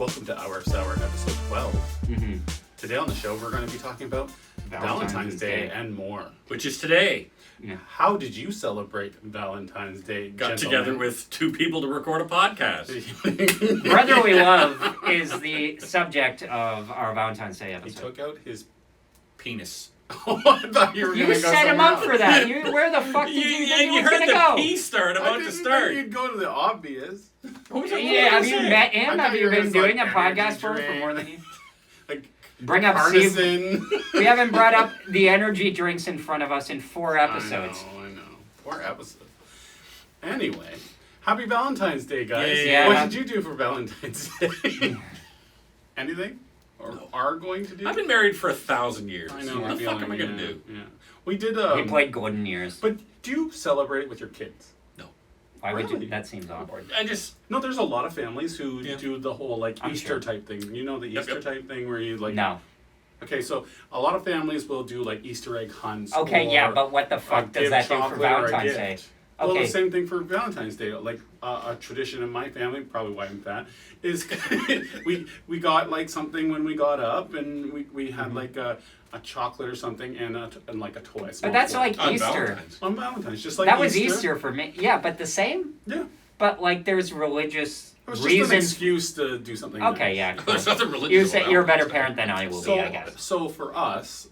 Welcome to Our Sour episode 12. Mm-hmm. Today on the show, we're going to be talking about Valentine's Day and more. Which is today. Yeah. How did you celebrate Valentine's Day, Got together with two people to record a podcast. Brotherly love is the subject of our Valentine's Day He episode. took out his... Penis. Oh, I thought you were You going to go set him somewhere up else. for that. Where the fuck did you think he was heard going to the go? P start I about didn't to think start. you'd go to the obvious. Yeah, have you met him? I thought Have you you were been just doing like a podcast energy for drink. more than you? Like, Bring up partisan. We haven't brought up the energy drinks in front of us in 4 episodes. I know. 4 episodes. Anyway, happy Valentine's Day, guys. Yeah. What did you do for Valentine's Day? Anything? Or are going to do? I've been married for 1,000 years. I know. What the fuck am I feeling, going to do? Yeah. We did. We played Golden Years. But do you celebrate it with your kids? Why would Really? you? That seems awkward. I just... No, there's a lot of families who Yeah. do the whole like I'm Easter sure. type thing. You know the Yep, Easter yep. type thing where you like. No. Okay, so a lot of families will do like Easter egg hunts. Okay, or yeah, but what the fuck does give that do for chocolate or a Valentine's Day? gift. Well, Okay. the same thing for Valentine's Day. Like a tradition in my family, probably why I'm fat, is we got like something when we got up, and we had like a chocolate or something and like a toy. But that's like On Easter. Valentine's. on Valentine's, just like That was Easter for me. Yeah, but the same? Yeah, But like there's religious it was just an reasons. excuse to do something. Okay, nice. yeah. Cool. There's nothing religious about You're a better Valentine's parent than I will So, be, I guess. so for us,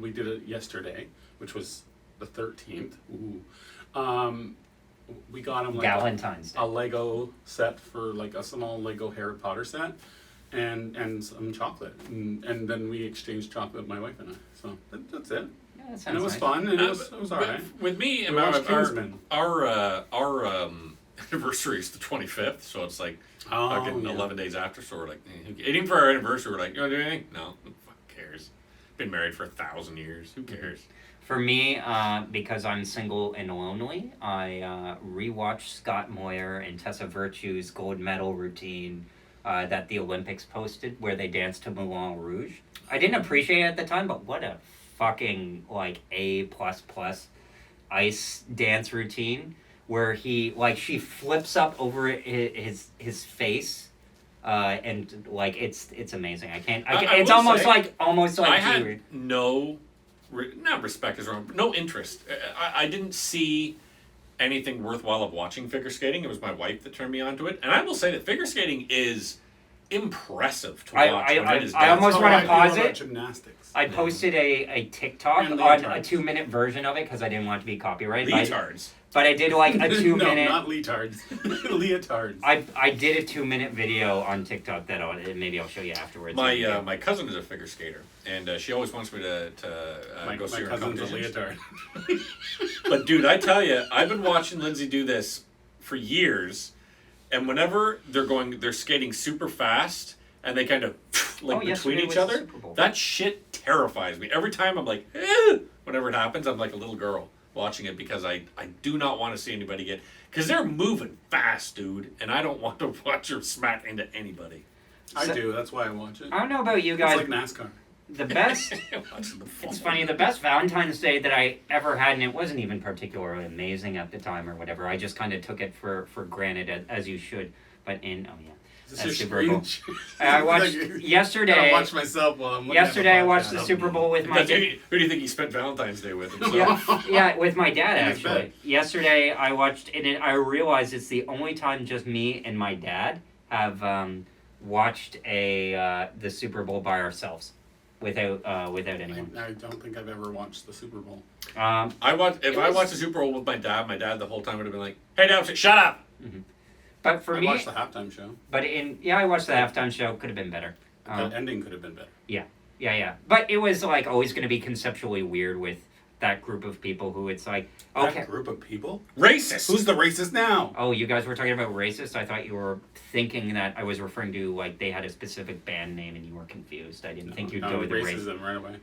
we did it yesterday, which was the 13th. Ooh. We got him like Valentine's Day. a Lego set for like a small Lego Harry Potter set, and some chocolate, and then we exchanged chocolate, my wife and I. So that's it. Yeah, that sounds And it was nice. fun, and day. it was all right. With me and We watched our Kingsman. anniversary is the 25th, so it's like Oh, fucking yeah. 11 days after, so we're like, even for our anniversary, we're like, you want to do anything? No, who fucking cares? Been married for 1,000 years, who cares? For me, because I'm single and lonely, I rewatched Scott Moyer and Tessa Virtue's gold medal routine that the Olympics posted, where they danced to Moulin Rouge. I didn't appreciate it at the time, but what a fucking like A++ ice dance routine, where she flips up over his face. And like it's amazing. I it's will almost say, almost like I had G-Read. no, not respect is wrong, but no interest. I didn't see anything worthwhile of watching figure skating. It was my wife that turned me onto it, and I will say that figure skating is impressive to watch. when it is I done. almost That's wanna how I feel pause about it. Gymnastics. I posted a TikTok And on a leotards. 2-minute version of it because I didn't want it to be copyrighted. Leotards. But I did like a 2-minute. No, not leotards. Leotards. I did a 2-minute video on TikTok that maybe I'll show you afterwards. My cousin is a figure skater, and she always wants me to my go see her in cousin's a competitions. leotard. But dude, I tell you, I've been watching Lindsay do this for years, and whenever they're skating super fast and they kind of like between yesterday each was the other, Super Bowl. that shit terrifies me. Every time I'm like, eh, whenever it happens, I'm like a little girl watching it because I do not want to see anybody get, because they're moving fast, dude, and I don't want to watch her smack into anybody. I do. That's why I watch it. I don't know about you It's guys. like NASCAR. The best. Watching the It's fall. funny. The best Valentine's Day that I ever had, and it wasn't even particularly amazing at the time or whatever. I just kind of took it for granted, as you should. But Is this That's your Super Bowl. screen? I watched I yesterday. watch myself while I'm looking at Yesterday, I the watched the podcast. Super Bowl with my Who do you think he spent Valentine's Day with himself? yeah, with my dad In his actually. bed. Yesterday, I watched, and I realized it's the only time just me and my dad have watched the Super Bowl by ourselves, without anyone. I don't think I've ever watched the Super Bowl. I watch the Super Bowl with my dad the whole time would have been like, "Hey, Dad, shut up." But for I me, watched the halftime show. but I watched the halftime show. Could have been better. The ending could have been better. Yeah. But it was like always going to be conceptually weird with that group of people who it's like, okay. That group of people? Racist. Who's the racist now? Oh, you guys were talking about racist? I thought you were thinking that I was referring to, like, they had a specific band name and you were confused. I didn't think you'd go with the race. racism right away.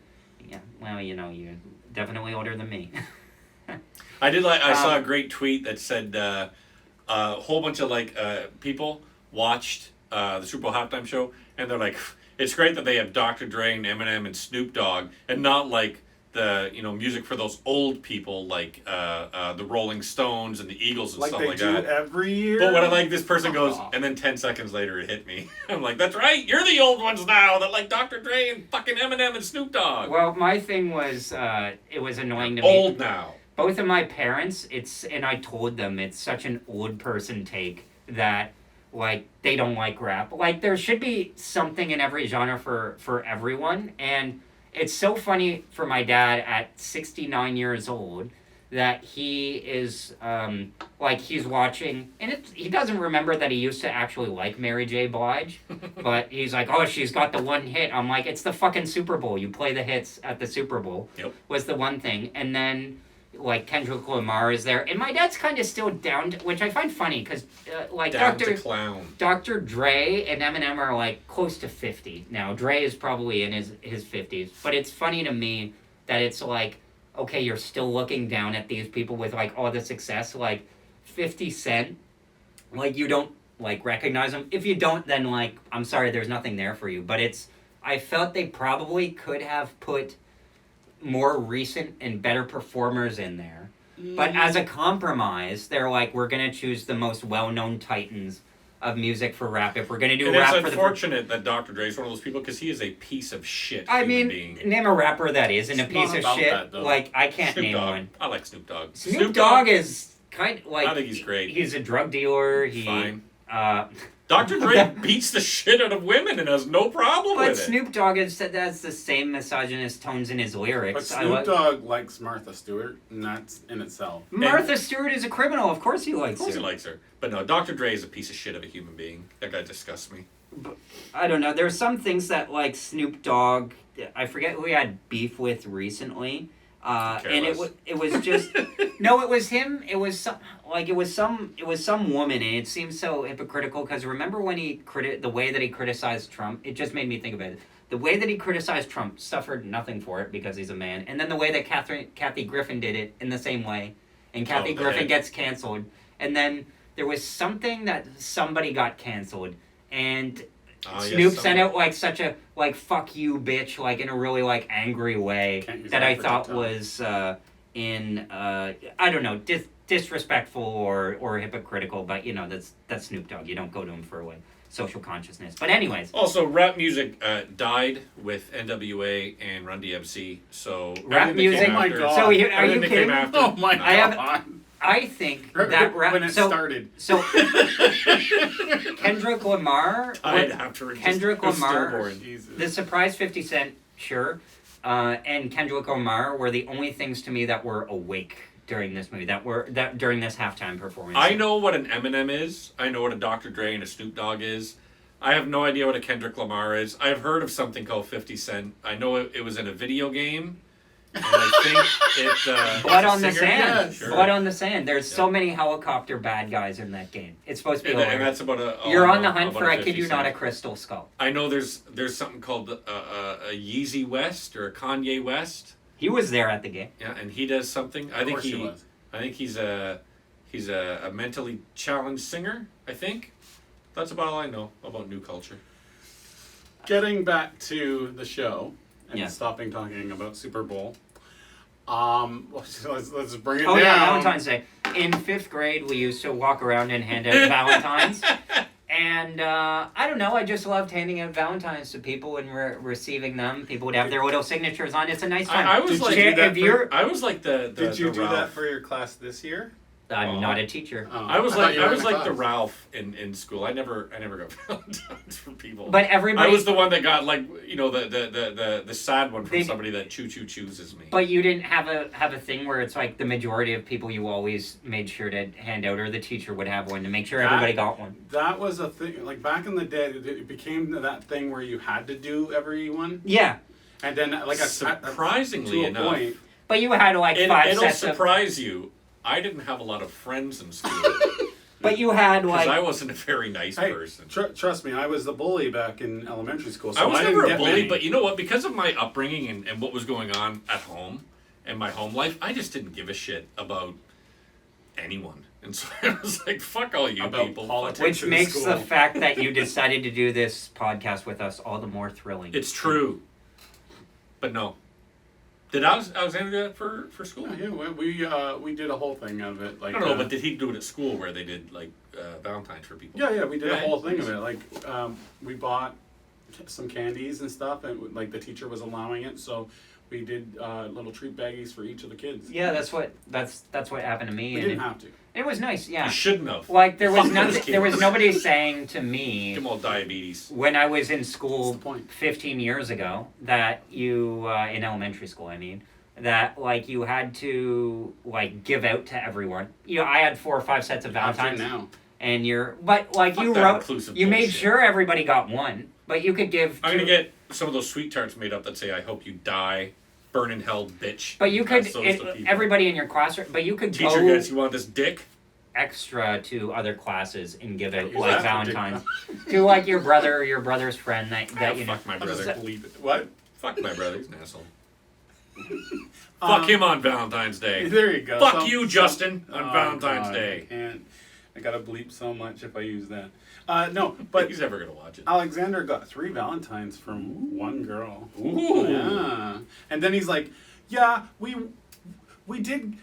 Yeah, well, you're definitely older than me. I saw a great tweet that said a whole bunch of people watched the Super Bowl halftime show, and they're like, it's great that they have Dr. Dre and Eminem and Snoop Dogg, and not like the music for those old people like the Rolling Stones and the Eagles and Like stuff they like do that. every year. But when this person goes, and then 10 seconds later it hit me. I'm like, that's right, you're the old ones now that like Dr. Dre and fucking Eminem and Snoop Dogg. Well, my thing was, it was annoying to me. Old now. Both of my parents, and I told them it's such an old person take that, like, they don't like rap. Like, there should be something in every genre for everyone, and it's so funny for my dad at 69 years old that he is, he's watching, and he doesn't remember that he used to actually like Mary J. Blige, but he's like, oh, she's got the one hit. I'm like, it's the fucking Super Bowl. You play the hits at the Super Bowl. Yep. Was the one thing. And then, like, Kendrick Lamar is there. And my dad's kind of still down, which I find funny, because, Down to clown. Dr. Dre and Eminem are, like, close to 50 now. Dre is probably in his 50s. But it's funny to me that it's like, okay, you're still looking down at these people with, like, all the success. Like, 50 Cent, like, you don't, like, recognize him. If you don't, then, like, I'm sorry, there's nothing there for you. But I felt they probably could have put more recent and better performers in there. But as a compromise, they're like, we're going to choose the most well-known titans of music for rap. If we're going to do and rap it's for unfortunate that Dr. Dre is one of those people because he is a piece of shit. I human mean, being. name a rapper that isn't a It's piece not of about shit. that, though. Like, I can't Snoop name Dogg. one. I like Snoop Dogg. Snoop Dogg is kind like... I think he's great. He's a drug dealer. Fine. Uh, Dr. Dre beats the shit out of women and has no problem but with it. Snoop Dogg has the same misogynist tones in his But lyrics. Snoop Dogg likes Martha Stewart, and that's in itself. Martha Stewart is a criminal. Of course he likes Of course her. he likes her. But no, Dr. Dre is a piece of shit of a human being. That guy disgusts me. I don't know. There's some things that, like, Snoop Dogg, I forget who he had beef with recently. And it was just no, it was him. It was some woman, and it seems so hypocritical because remember when the way that he criticized Trump, it just made me think about it. The way that he criticized Trump, suffered nothing for it because he's a man, and then the way that Kathy Griffin did it in the same way, and Kathy Griffin gets canceled, and then there was something that somebody got canceled, and Snoop sent out like such a like fuck you bitch like in a really like angry way that I thought was I don't know disrespectful or hypocritical, but you know that's Snoop Dogg. You don't go to him for like social consciousness. But anyways, also rap music died with NWA and Run DMC. So rap music. Oh my God. So are you kidding? Oh my God. I think that rap when it started. So Kendrick Lamar, the surprise 50 Cent, sure, and Kendrick Lamar were the only things to me that were awake during this movie. That during this halftime performance. I know what an Eminem is. I know what a Dr. Dre and a Snoop Dogg is. I have no idea what a Kendrick Lamar is. I've heard of something called 50 Cent. I know it was in a video game. And I think it Blood on the Sand. Yes. Blood on the Sand. There's so many helicopter bad guys in that game. It's supposed to be and that's about You're on the hunt for, I kid you not, a crystal skull. I know there's something called a Yeezy West or a Kanye West. He was there at the game. Yeah, and he does something. I think he's a mentally challenged singer. I think that's about all I know about new culture. Getting back to the show and Yes. stopping talking about Super Bowl. Let's bring it down. Oh yeah, Valentine's Day. In 5th grade, we used to walk around and hand out Valentines. And I don't know, I just loved handing out Valentines to people and receiving them. People would have their little signatures on. It's a nice time. I was like the Did you do Ralph. that for your class this year? I'm not a teacher. I was like class. the Ralph in school. I never got Valentines from people. But everybody. I was the one that got like the sad one from somebody that chooses me. But you didn't have a thing where it's like the majority of people you always made sure to hand out, or the teacher would have one to make sure everybody got one. That was a thing. Like back in the day, it became that thing where you had to do everyone. Yeah. And then like surprisingly enough, point, but you had like 5 it'll sets surprise you. I didn't have a lot of friends in school. But you had Because like I wasn't a very nice person. Trust me, I was the bully back in elementary school. So I was didn't never a get bully, many. but you know what? Because of my upbringing and what was going on at home and my home life, I just didn't give a shit about anyone. And so I was like, fuck all you About people. politics. which in makes school. the fact that you decided to do this podcast with us all the more thrilling. It's true. But no. Did Alexander do that for school? Yeah, we did a whole thing out of it. Like I don't know, but did he do it at school where they did like Valentine's for people? yeah, we did a Yeah. whole thing of it. Like we bought some candies and stuff, and like the teacher was allowing it, so we did little treat baggies for each of the kids. Yeah, that's what happened to me. We and didn't have to. it was nice. Yeah. You shouldn't have. Like there was Fuck those nothing. There was kids. nobody saying to me Give them all diabetes. when I was in What's school the point? 15 years ago that you in elementary school. I mean. That like you had to like give out to everyone. You know, I had 4 or 5 sets of Have to Valentines, now. and but like Fuck you that wrote, inclusive you made bullshit. sure everybody got one, but you could give. I'm two- gonna get some of those sweet tarts made up that say "I hope you die, burn in hell, bitch." But you could Pass those to people. everybody in your classroom. But you could Teacher go gets you want this dick. extra to other classes and give out Who's like that for, Valentines to like your brother or your brother's friend that you know. Fuck my I'll just brother. believe it. What? Fuck my brother. He's an asshole. Fuck him on Valentine's Day. There you go. Fuck you, Justin, on Oh, Valentine's God, Day. I can't. I gotta bleep so much if I use that. No, but He's never gonna watch it. Alexander got 3 Valentines from one girl. Ooh. Yeah. And then he's like, yeah, we did,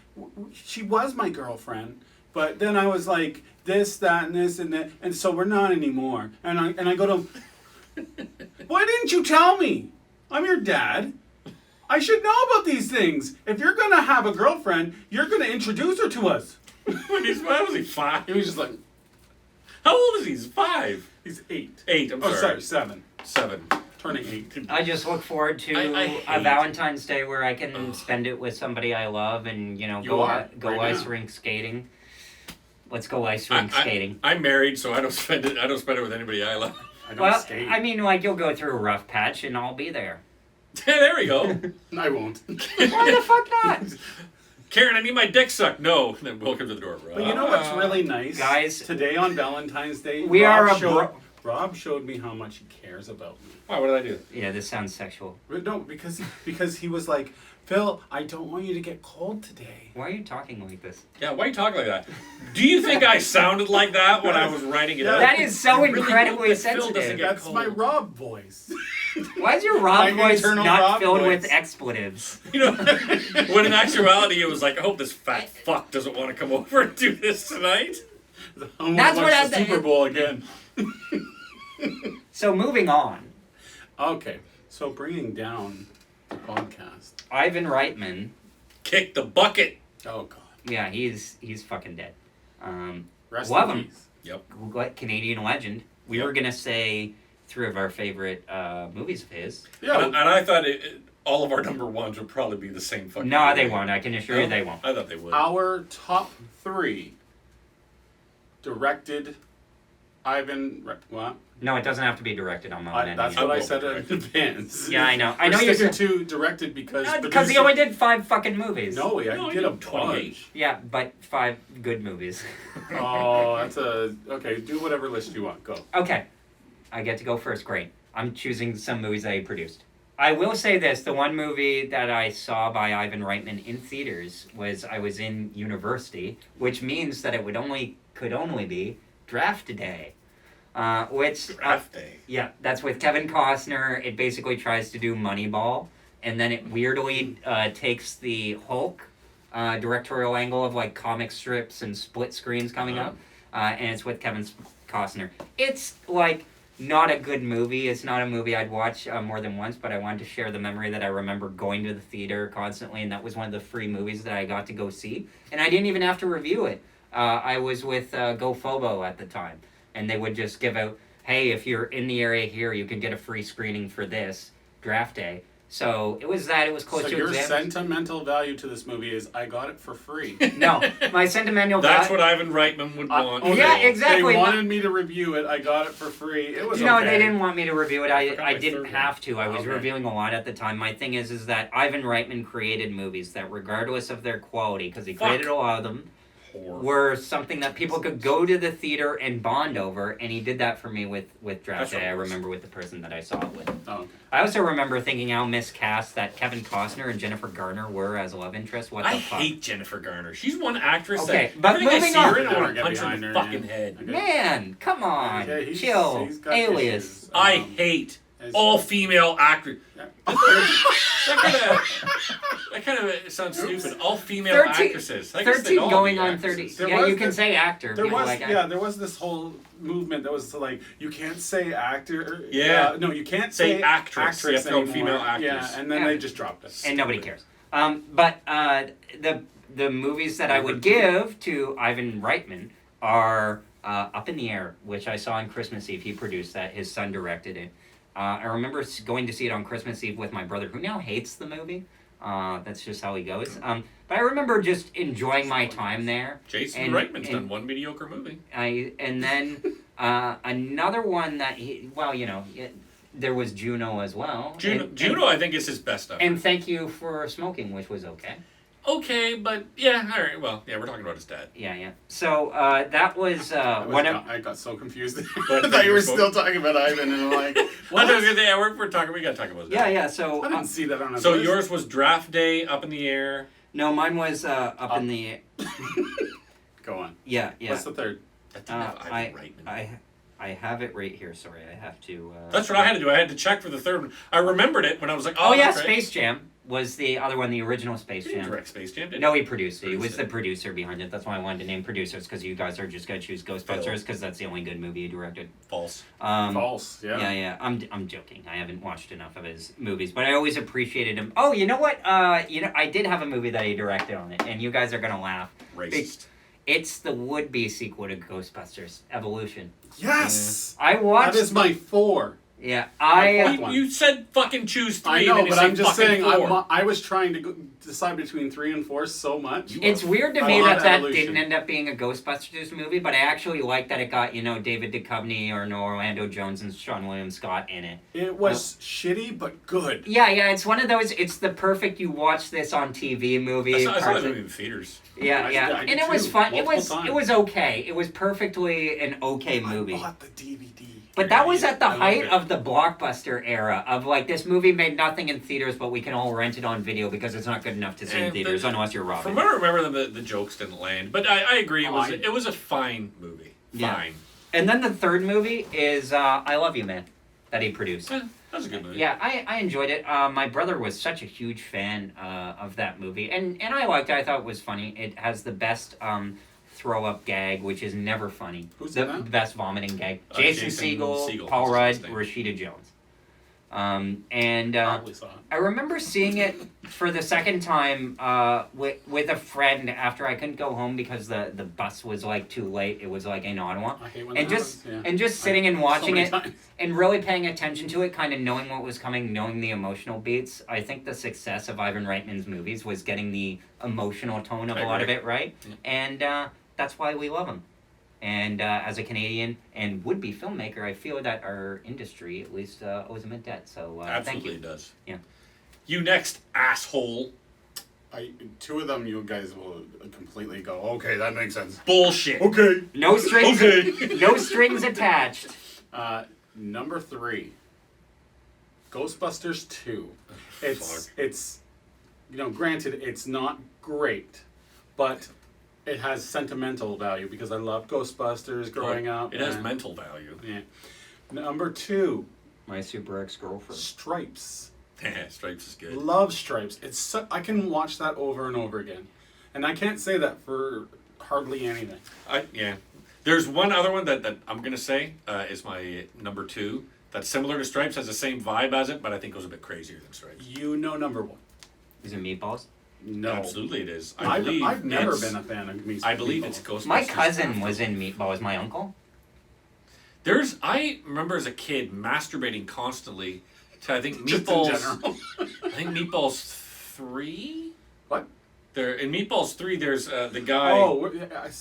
she was my girlfriend, but then I was like, this, that, and this, and that, and so we're not anymore. And I go to him, why didn't you tell me? I'm your dad. I should know about these things. If you're gonna have a girlfriend, you're gonna introduce her to us. What was he, 5? He was just like, How old is he? He's 5. he's 8. 8, I'm Oh, sorry. sorry, 7. 7. Turning 8. I just look forward to I a hate- Valentine's Day where I can Ugh. spend it with somebody I love and, you know, You go are, go right ice now. rink skating. Let's go ice rink skating. I'm married, so I don't spend it with anybody I love. I don't Well, skate. I mean, like, you'll go through a rough patch and I'll be there. There we go. I won't. Why the fuck not? Karen, I need my dick sucked. No. Then welcome to the door, bro. But you know what's really nice? Guys- Today on Valentine's Day, We are a Rob showed me how much he cares about me. Why? What did I do? Yeah, this sounds sexual. But no, because he was like, Phil, I don't want you to get cold today. Why are you talking like this? Yeah, why are you talking like that? Do you think I sounded like that when I was writing it Yeah. out? That is so I really incredibly hope that Phil doesn't sensitive. get That's cold. my Rob voice. Why is your Rob My voice internal not Rob filled voice. with expletives? You know, when in actuality it was like, I hope this fat fuck doesn't want to come over and do this tonight. I That's what watch the I- Super Bowl again. So moving on, Okay, so bringing down the podcast. Ivan Reitman. Kick the bucket. Oh God, Yeah, he's fucking dead. rest Love in him. peace. Yep. What Canadian legend? We Yep. were gonna say 3 of our favorite movies of his. Yeah, And I thought all of our number ones would probably be the same fucking No, movie. they won't. I can assure you they won't. I thought they would. our top 3 directed what? No, it doesn't have to be directed on my That's I what I will said in direct. advance. Yeah, I know. I We're know you sticking said to directed because because he only did 5 fucking movies. No, I No, did you a did 28. bunch. Yeah, but 5 good movies. Oh, that's okay. Do whatever list you want. Go. Okay, I get to go first. Great. I'm choosing some movies that he produced. I will say this: the one movie that I saw by Ivan Reitman in theaters was I was in university, which means that it could only be Draft Day, which Draft day. yeah, that's with Kevin Costner. It basically tries to do Moneyball, and then it weirdly takes the Hulk directorial angle of like comic strips and split screens coming up, and it's with Kevin Costner. It's like not a good movie. It's not a movie I'd watch more than once, but I wanted to share the memory that I remember going to the theater constantly, and that was one of the free movies that I got to go see, and I didn't even have to review it. I was with GoFobo at the time, and they would just give out, hey, if you're in the area here, you can get a free screening for this Draft Day. So it was that. It was close So to your exam. sentimental value to this movie is I got it for free. No, my sentimental That's value. what Ivan Reitman would want. Okay. Yeah, exactly. They wanted me to review it. I got it for free. It was No, okay. they didn't want me to review it. I forgot I my didn't third have to. I was Okay. reviewing a lot at the time. My thing is that Ivan Reitman created movies that, regardless of their quality, because he created a lot of them, Whore. were something that people could go to the theater and bond over, and he did that for me with Draft That's Day. I what it was. remember with the person that I saw it with. Oh, okay. I also remember thinking how miscast that Kevin Costner and Jennifer Garner were as love interest. What the I fuck? hate Jennifer Garner. She's one actress Okay, that but everything I moving see on. her in, I Never want to get punch her in behind the her, fucking yeah. head. Okay. Man, come on, Yeah, chill, he's got alias. issues. I hate all female actors. Yeah. That kind of sounds stupid. All female 13 actresses. I guess they'd 13 all going be on actresses. 30. There Yeah, was you can this- say actor. There people was like there was this whole movement that was like you can't say actor. Yeah. No, you can't Say say actress. You have to go anymore. female actress. Yeah, and then Yeah. they just dropped it. and nobody cares. But the movies that I would give to Ivan Reitman are Up in the Air, which I saw on Christmas Eve. He produced that. His son directed it. I remember going to see it on Christmas Eve with my brother, who now hates the movie. That's just how he goes. But I remember just enjoying my time there. Jason And- Reitman's and- done one mediocre movie. And then another one that there was Juno as well. Juno, I think, is his best effort. And Thank You for Smoking, which was okay. Okay, but yeah, all right. Well, yeah, we're talking about his dad. Yeah. So that was one of. I got so confused. But I thought you were still talking about Ivan, and I'm like, What? what? We're talking. We got to talk about his dad. Yeah. So I didn't see that on a So list. yours was Draft Day, Up in the Air. no, mine was up in the. Go on. Yeah. What's the third? That didn't have Ivan Reitman. I have it right here. Sorry, I have to. That's what I had to do. I had to check for the third one. I remembered it when I was like, Oh yeah, that's right. Space Jam was the other one, the original Space He didn't Jam. direct Space Jam, did No, he produced it. He was Produced the it. producer behind it. That's why I wanted to name producers, because you guys are just gonna choose Ghostbusters, because that's the only good movie he directed. False. False. Yeah. Yeah. I'm joking. I haven't watched enough of his movies, but I always appreciated him. Oh, you know what? I did have a movie that he directed on it, and you guys are gonna laugh. Racist. It's the would-be sequel to Ghostbusters: Evolution. Yes. I watched. That is my 4. Yeah, My You said fucking choose 3. I and know, then you but say I'm just fucking saying. 4. I was trying to decide between 3 and 4 so much. It's weird to I me love that Evolution. didn't end up being a Ghostbusters movie, but I actually like that it got, David Duchovny or Orlando Jones and Sean William Scott in it. It was shitty but good. Yeah, it's one of those, it's the perfect you watch this on TV movie. I saw that person- movie in theaters. Yeah, I and did it was too, fun. It multiple times. was okay. It was perfectly an okay movie. I bought the DVD. But that was at the I loved height it. of the blockbuster era of like this movie made nothing in theaters, but we can all rent it on video because it's not good enough to see in And theaters unless you're From Robin. what I remember, the jokes didn't land. But I agree. Oh, It was a fine movie. Yeah. Fine. And then the third movie is I Love You Man, that he produced. That was a good movie. Yeah, I enjoyed it. My brother was such a huge fan of that movie, and I liked it. I thought it was funny. It has the best throw up gag, which is never funny. Who's the in that? best vomiting gag? Jason Jason Segel, Segel Paul was Rudd, his name. Rashida Jones. And Probably saw it. I remember seeing it for the second time with a friend after I couldn't go home because the bus was like too late. It was like in Ottawa. I hate when And that just happens, yeah. and just sitting and So watching many it times. and really paying attention to it, kind of knowing what was coming, knowing the emotional beats. I think the success of Ivan Reitman's movies was getting the emotional tone of I a lot of agree. it right, Yeah. and that's why we love him. And as a Canadian and would-be filmmaker, I feel that our industry at least owes him a debt. So thank Absolutely you. it does. Yeah. You next, asshole. 2 of them, you guys will completely go. Okay, that makes sense. Bullshit. Okay. No strings. Okay. No strings attached. Number 3. Ghostbusters 2. Fuck. It's granted it's not great, but it has sentimental value because I loved Ghostbusters growing up. It has and- mental value. Yeah. Number 2, My super ex-girlfriend. Stripes. Stripes is good. Love Stripes. I can watch that over and over again, and I can't say that for hardly anything. Yeah. There's one other one that I'm gonna say is my number 2. That's similar to Stripes, has the same vibe as it, but I think goes a bit crazier than Stripes. Number 1. Is it Meatballs? No. Absolutely, it is. I've never it's- been a fan of me. I believe it's Ghostbusters. My cousin was in Meatballs. My uncle. I remember as a kid masturbating constantly to I think Just in Meatballs. general. I think Meatballs 3. What? There in Meatballs 3, there's the guy.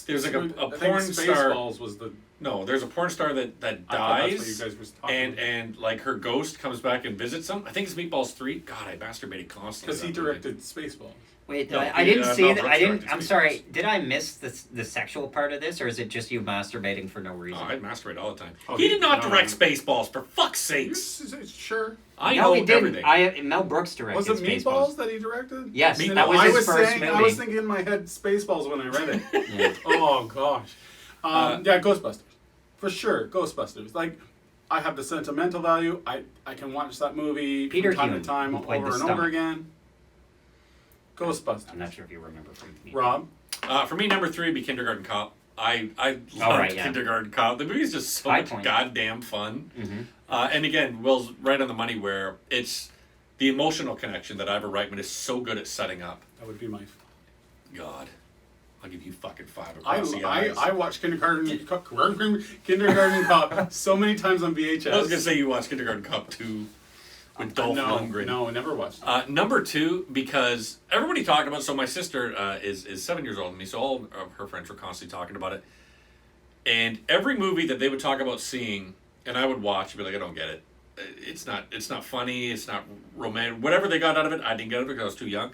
There's like a I think porn star- Spaceballs was the. No, there's a porn star that I thought that's dies. what you guys were talking about. And like her ghost comes back and visits them. I think it's Meatballs 3. God, I masturbated constantly. Because he to that movie. directed Spaceballs. Wait, No, I didn't see Mel that. Brooks I didn't. directed I'm Spaceballs. sorry. Did I miss the sexual part of this, or is it just you masturbating for no reason? Oh, I'd masturbate all the time. Oh, he did not no, direct no. Spaceballs, for fuck's sakes. Sure. I no, know he didn't. everything. Mel Brooks directed Was it Meatballs Spaceballs. that he directed? Yes, Meatballs. that was I his was first saying, movie. I was thinking in my head Spaceballs when I read it. Yeah. Oh gosh. Yeah, Ghostbusters. For sure, Ghostbusters. Like, I have the sentimental value. I can watch that movie Peter from time Hume, to time who over played the and over stomach. again. Ghostbusters. I'm not sure if you remember from me. Rob? For me, number 3 would be Kindergarten Cop. I loved right, yeah. Kindergarten Cop. The movie's just so High much point. goddamn fun. Mm-hmm. And again, Will's right on the money where it's the emotional connection that Ivan Reitman is so good at setting up. That would be my... God, I'll give you fucking 5 across the eyes. I watched Kindergarten Cop so many times on VHS. I was going to say you watched Kindergarten Cop 2 with Dolph Lundgren. No, I never watched it. Number 2, because everybody talked about. So my sister is 7 years older than me, so all of her friends were constantly talking about it. And every movie that they would talk about seeing, and I would watch, and be like, I don't get it. It's not funny. It's not romantic. Whatever they got out of it, I didn't get it because I was too young.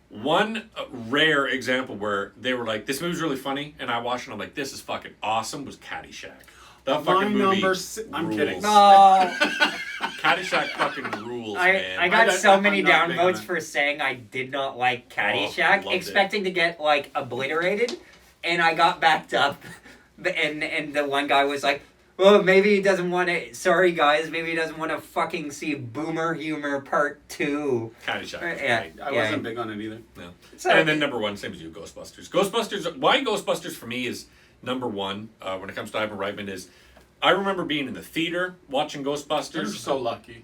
One rare example where they were like, this movie's really funny, and I watched it and I'm like, this is fucking awesome, was Caddyshack. That My fucking movie number I'm rules. kidding. No. Caddyshack fucking rules, man. I got so I'm many not big on downvotes it. for saying I did not like Caddyshack, loved expecting to get like obliterated, and I got backed up, and the one guy was like, well, maybe he doesn't want to. Sorry, guys, maybe he doesn't want to fucking see Boomer Humor Part 2. Caddyshack. Yeah. I wasn't big on it either. No. So- and then number 1, same as you, Ghostbusters. Why Ghostbusters for me is number 1 when it comes to Ivan Reitman is, I remember being in the theater watching Ghostbusters. You're so lucky.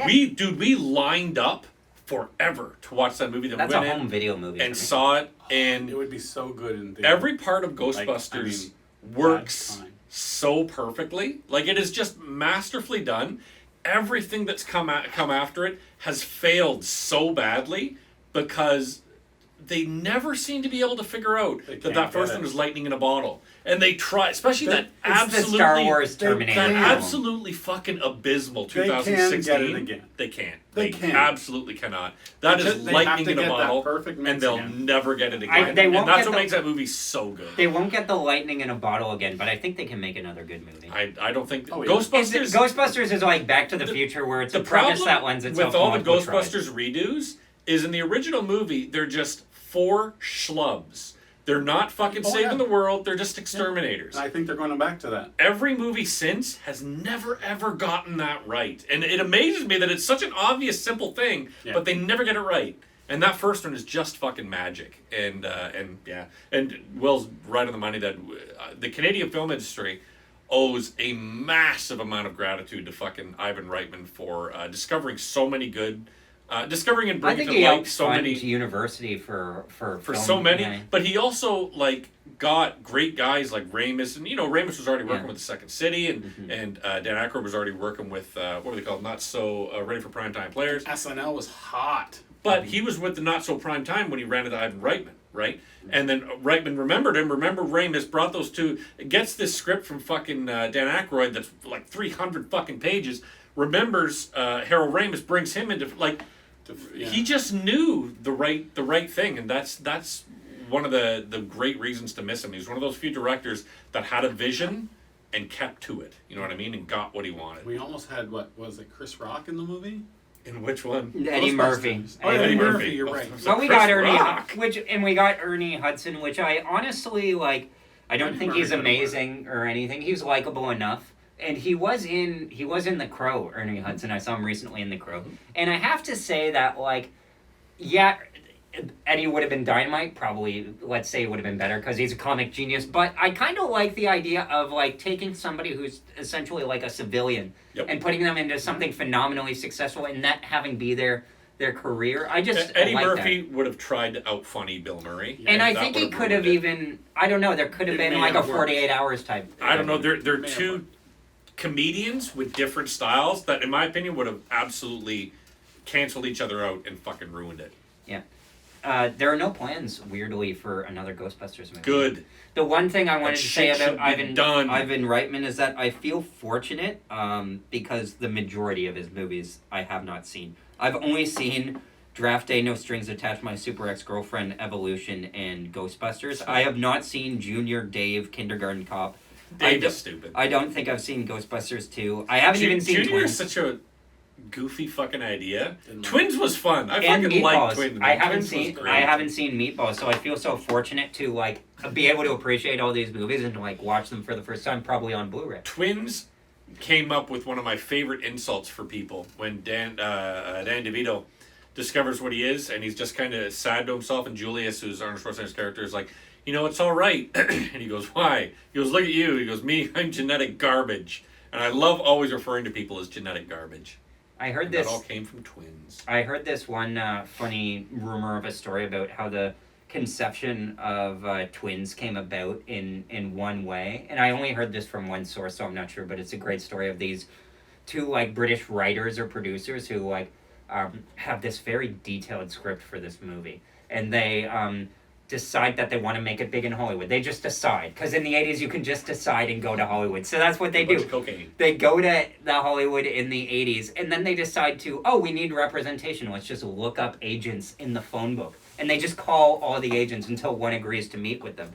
We lined up forever to watch that movie. That That's we a went home in video movie. and for me. saw it, and It would be so good in theater. every part of Ghostbusters works bad time. so perfectly. Like, it is just masterfully done. Everything that's come after it has failed so badly because they never seem to be able to figure out They that can't that first get one it. was lightning in a bottle. And they try, especially that It's the absolutely Star Wars Terminator. they- that film. absolutely fucking abysmal They can 2016. get it again. They can't. They can't. absolutely cannot. That They is just- they lightning have to in a get that bottle, perfect mix and they'll again. never get it again. they won't and that's get what the- makes that movie so good. They won't get the lightning in a bottle again, but I think they can make another good movie. I don't think Oh, yeah. Ghostbusters. Ghostbusters is like Back to the Future, where it's The a premise problem that lends itself with to all the multiple tries. Ghostbusters redos is in the original movie they're just 4 schlubs. They're not fucking Oh, saving yeah. the world. They're just exterminators. And I think they're going back to that. Every movie since has never ever gotten that right, and it amazes me that it's such an obvious, simple thing, Yeah. but they never get it right. And that first one is just fucking magic. And yeah, and Will's right on the money that the Canadian film industry owes a massive amount of gratitude to fucking Ivan Reitman for discovering so many good, discovering and I bringing think to he light helped so fund many. university for film, So many, yeah. but he also like got great guys like Ramis, and Ramis was already working Yeah. with the Second City, and Dan Aykroyd was already working with what were they called? Not so ready for primetime players. SNL was hot. But he was with the Not So Prime Time when he ran into Ivan Reitman, right? And then Reitman remembered him. Remember, Ramis brought those two. Gets this script from fucking Dan Aykroyd that's like 300 fucking pages. Remembers Harold Ramis, brings him into like. Yeah. He just knew the right thing, and that's one of the great reasons to miss him. He's one of those few directors that had a vision and kept to it. You know what I mean? And got what he wanted. We almost had, what was it, Chris Rock in the movie? In which one? Eddie Murphy. Ghostbusters. Oh, Eddie Murphy, you're right. But we Chris got Ernie, Rock. we got Ernie Hudson, which I honestly like. I don't Eddie think Murphy he's could've amazing or anything. He's likable enough, and he was in The Crow. Ernie Hudson. I saw him recently in The Crow, and I have to say that like, yeah, Eddie would have been dynamite. Probably, let's say, would have been better because he's a comic genius. But I kind of like the idea of like taking somebody who's essentially like a civilian Yep. and putting them into something phenomenally successful, and that having be their career. I just Eddie like Murphy that. would have tried to out-funny Bill Murray. And I that think he would could have ruined it. even, I don't know, there could have It been may like a have worked. 48 hours type. I don't know. They're May have two worked. comedians with different styles that, in my opinion, would have absolutely canceled each other out and fucking ruined it. There are no plans, weirdly, for another Ghostbusters movie. Good. The one thing I wanted That to say shit about should be done. Ivan Reitman is that I feel fortunate because the majority of his movies I have not seen. I've only seen Draft Day, No Strings Attached, My Super Ex-Girlfriend, Evolution, and Ghostbusters. I have not seen Junior, Dave, Kindergarten Cop. Dave is stupid. I don't think I've seen Ghostbusters 2. I haven't even seen Junior Twins. is such a goofy fucking idea. Didn't like Twins was fun. I And fucking liked Meatballs. Twins. I haven't Twins was seen. great. I haven't seen Meatballs, so I feel so fortunate to like be able to appreciate all these movies and to like watch them for the first time, probably on Blu-ray. Twins came up with one of my favorite insults for people when Dan DeVito discovers what he is, and he's just kind of sad to himself. And Julius, who's Arnold Schwarzenegger's character, is like, it's all right. And he goes, why? He goes, look at you. He goes, me, I'm genetic garbage. And I love always referring to people as genetic garbage. I heard and this. That all came from twins. I heard this one funny rumor of a story about how the conception of twins came about in one way, and I only heard this from one source, so I'm not sure, but it's a great story of these two like British writers or producers who like have this very detailed script for this movie, and they decide that they want to make it big in Hollywood. They just decide, because in the 80s you can just decide and go to Hollywood, so that's what they do. Cocaine. They go to the Hollywood in the 80s, and then they decide to, we need representation, let's just look up agents in the phone book. And they just call all the agents until one agrees to meet with them.